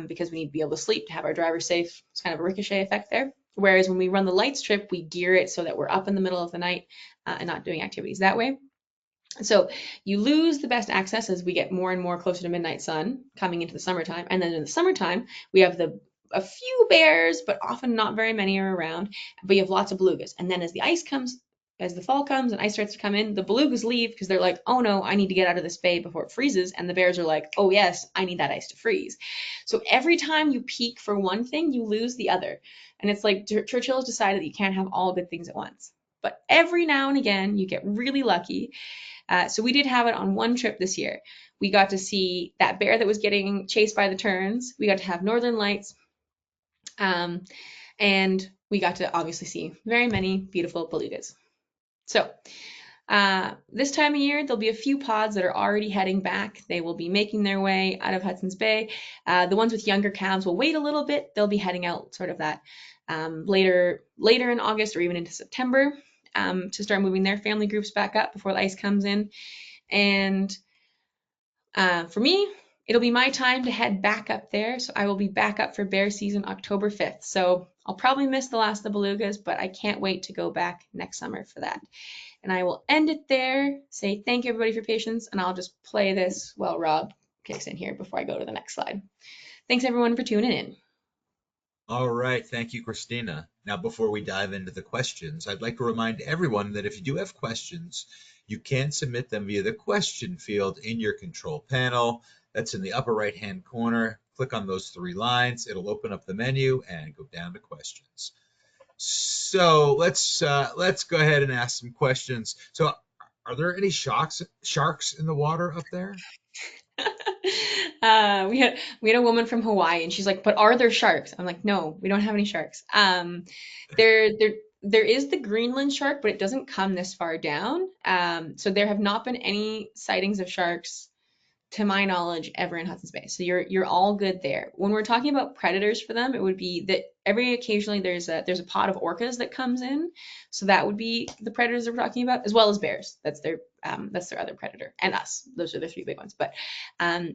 because we need to be able to sleep to have our driver safe. It's kind of a ricochet effect there. Whereas when we run the lights trip, we gear it so that we're up in the middle of the night and not doing activities that way. So you lose the best access as we get more and more closer to midnight sun coming into the summertime. And then in the summertime, we have a few bears, but often not very many are around, but you have lots of belugas. And then as the ice comes as the fall comes and ice starts to come in, the belugas leave because they're like, oh no, I need to get out of this bay before it freezes. And the bears are like, oh yes, I need that ice to freeze. So every time you peak for one thing, you lose the other. And it's like Churchill has decided that you can't have all good things at once. But every now and again, you get really lucky. So we did have it on one trip this year. We got to see that bear that was getting chased by the terns. We got to have northern lights. Um, and we got to obviously see very many beautiful belugas. So this time of year, there'll be a few pods that are already heading back. They will be making their way out of Hudson's Bay. The ones with younger calves will wait a little bit. They'll be heading out sort of that later in August or even into September to start moving their family groups back up before the ice comes in. And for me, it'll be my time to head back up there. So I will be back up for bear season October 5th. So I'll probably miss the last of the belugas, but I can't wait to go back next summer for that. And I will end it there, say thank you everybody for patience, and I'll just play this while Rob kicks in here before I go to the next slide. Thanks everyone for tuning in. All right, thank you, Kristina. Now, before we dive into the questions, I'd like to remind everyone that if you do have questions, you can submit them via the question field in your control panel. That's in the upper right-hand corner. Click on those three lines. It'll open up the menu and go down to questions. So let's go ahead and ask some questions. So, are there any sharks in the water up there? We had a woman from Hawaii, and she's like, "But are there sharks?" I'm like, "No, we don't have any sharks." There there there is the Greenland shark, but it doesn't come this far down. So there have not been any sightings of sharks to my knowledge, ever in Hudson's Bay. So you're all good there. When we're talking about predators for them, it would be that every occasionally there's a pod of orcas that comes in. So that would be the predators that we're talking about, as well as bears. That's their other predator, and us. Those are the three big ones. But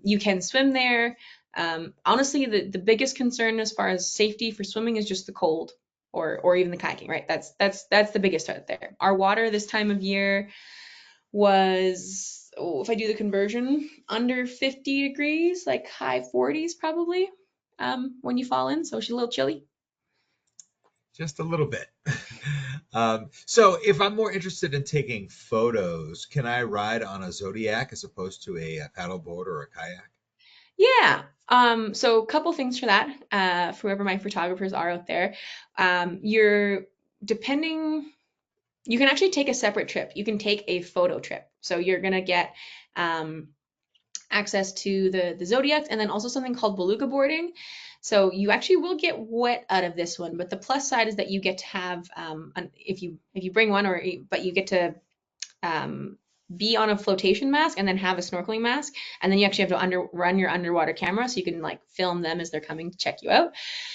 you can swim there. Honestly, the biggest concern as far as safety for swimming is just the cold, or even the kayaking. Right? That's the biggest threat there. Our water this time of year was, if I do the conversion, under 50 degrees, like high 40s probably, when you fall in. So she's a little chilly. Just a little bit. So if I'm more interested in taking photos, can I ride on a Zodiac as opposed to a paddleboard or a kayak? Yeah. So a couple things for that, for whoever my photographers are out there. You're depending, you can actually take a separate trip. You can take a photo trip. So you're gonna get access to the zodiacs, and then also something called beluga boarding. So you actually will get wet out of this one, but the plus side is that you get to have if you bring one, but you get to be on a flotation mask and then have a snorkeling mask, and then you actually have to run your underwater camera so you can like film them as they're coming to check you out.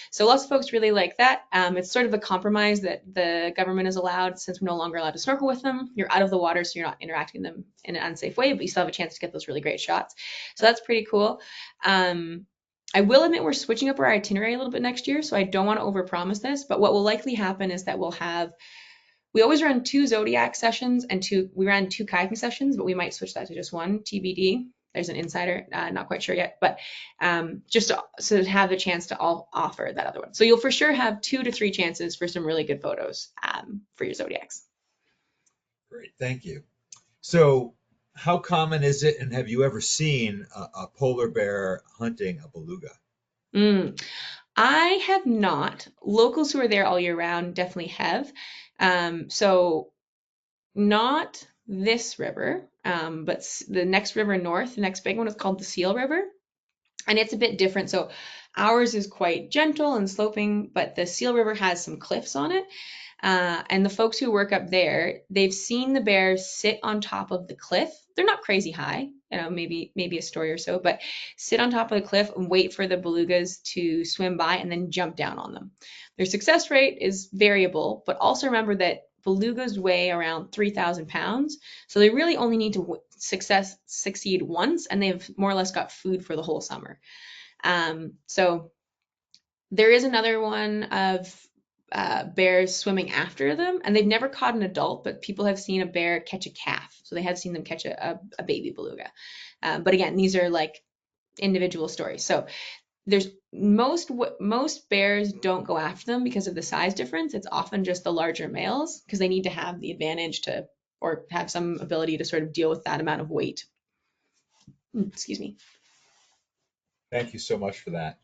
So lots of folks really like that. It's sort of a compromise that the government has allowed, since we're no longer allowed to snorkel with them. You're out of the water, so you're not interacting with them in an unsafe way, but you still have a chance to get those really great shots. So that's pretty cool. I will admit we're switching up our itinerary a little bit next year, so I don't want to overpromise this, but what will likely happen is that we always run 2 zodiac sessions and we ran 2 kayaking sessions, but we might switch that to just 1, TBD. There's an insider, not quite sure yet, but just to have the chance to all offer that other one. So you'll for sure have 2 to 3 chances for some really good photos for your zodiacs. Great, thank you. So how common is it, and have you ever seen a polar bear hunting a beluga? Mm. I have not. Locals who are there all year round definitely have. So not this river, but the next river north, the next big one is called the Seal River, and it's a bit different. So ours is quite gentle and sloping, but the Seal River has some cliffs on it. And the folks who work up there, they've seen the bears sit on top of the cliff. They're not crazy high, maybe a story or so, but sit on top of the cliff and wait for the belugas to swim by and then jump down on them. Their success rate is variable, but also remember that belugas weigh around 3,000 pounds. So they really only need to succeed once, and they've more or less got food for the whole summer. So there is another one of bears swimming after them, and they've never caught an adult, but people have seen a bear catch a calf. So they have seen them catch a baby beluga. But again, these are like individual stories. So there's most bears don't go after them because of the size difference. It's often just the larger males because they need to have the advantage to or have some ability to sort of deal with that amount of weight. Excuse me. Thank you so much for that.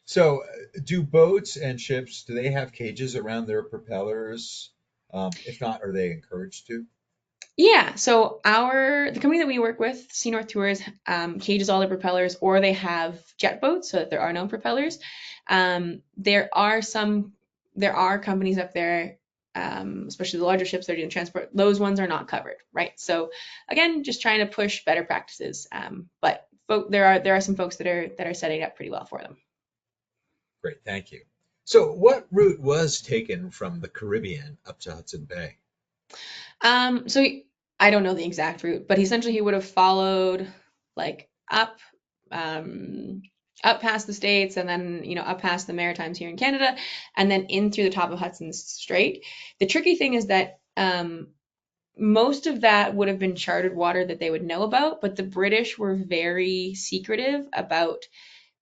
So, do boats and ships, do they have cages around their propellers? If not, are they encouraged to? Yeah, so the company that we work with, Sea North Tours, cages all their propellers, or they have jet boats so that there are no propellers. There are companies up there, especially the larger ships that are doing transport. Those ones are not covered, right? So again, just trying to push better practices. But there are some folks that are setting it up pretty well for them. Great, thank you. So, what route was taken from the Caribbean up to Hudson Bay? I don't know the exact route, but essentially he would have followed like um, up past the States and then, up past the Maritimes here in Canada and then in through the top of Hudson Strait. The tricky thing is that most of that would have been charted water that they would know about, but the British were very secretive about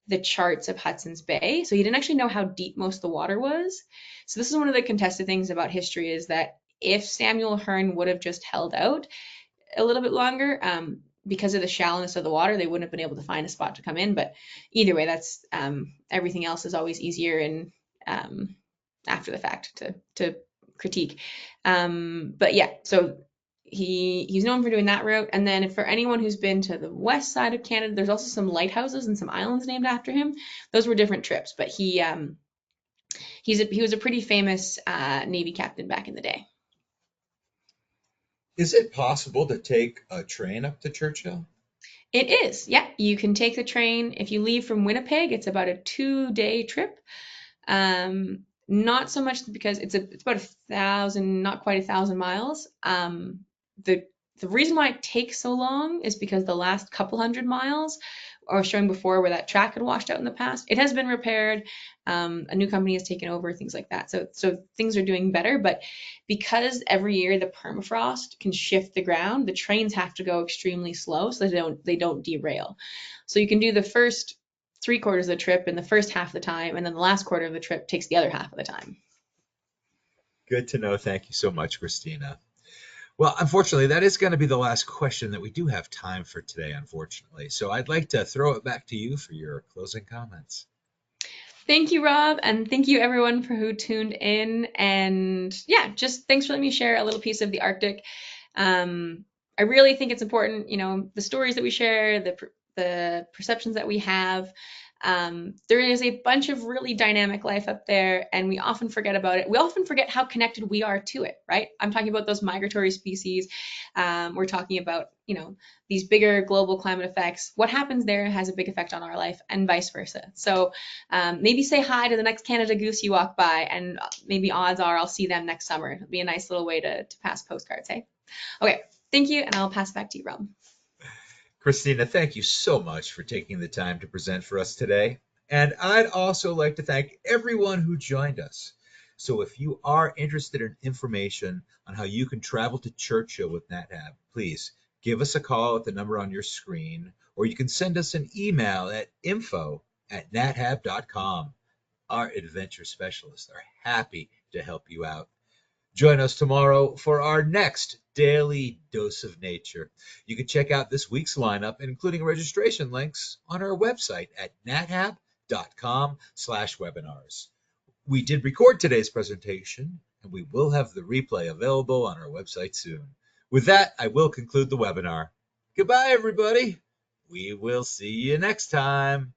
the charts of Hudson's Bay. So he didn't actually know how deep most of the water was. So this is one of the contested things about history is that if Samuel Hearne would have just held out a little bit longer, because of the shallowness of the water, they wouldn't have been able to find a spot to come in. But either way, that's everything else is always easier and after the fact to critique. But yeah, so he's known for doing that route. And then for anyone who's been to the west side of Canada, there's also some lighthouses and some islands named after him. Those were different trips, but he was a pretty famous Navy captain back in the day. Is it possible to take a train up to Churchill? It is, yeah. You can take the train. If you leave from Winnipeg, it's about a 2-day trip. Not so much because it's about 1,000, not quite 1,000 miles. The the reason why it takes so long is because the last couple hundred miles, I was showing before where that track had washed out in the past, it has been repaired. A new company has taken over, things like that. So things are doing better, but because every year the permafrost can shift the ground, the trains have to go extremely slow so they don't derail. So you can do the first 3/4 of the trip in the first half of the time, and then the last quarter of the trip takes the other half of the time. Good to know. Thank you so much, Christina. Well, unfortunately, that is going to be the last question that we do have time for today, unfortunately. So I'd like to throw it back to you for your closing comments. Thank you, Rob, and thank you everyone for who tuned in. And yeah, just thanks for letting me share a little piece of the Arctic. I really think it's important, the stories that we share, the perceptions that we have. There is a bunch of really dynamic life up there, and we often forget about it. We often forget how connected we are to it, right? I'm talking about those migratory species. We're talking about, these bigger global climate effects. What happens there has a big effect on our life, and vice versa. So maybe say hi to the next Canada goose you walk by, and maybe odds are I'll see them next summer. It'll be a nice little way to pass postcards, hey? Okay, thank you, and I'll pass it back to you, Rob. Christina, thank you so much for taking the time to present for us today. And I'd also like to thank everyone who joined us. So if you are interested in information on how you can travel to Churchill with NatHab, please give us a call at the number on your screen, or you can send us an email at info@nathab.com. Our adventure specialists are happy to help you out. Join us tomorrow for our next daily dose of nature. You can check out this week's lineup, including registration links, on our website at nathab.com/webinars. We did record today's presentation, and we will have the replay available on our website soon. With that, I will conclude the webinar. Goodbye, everybody. We will see you next time.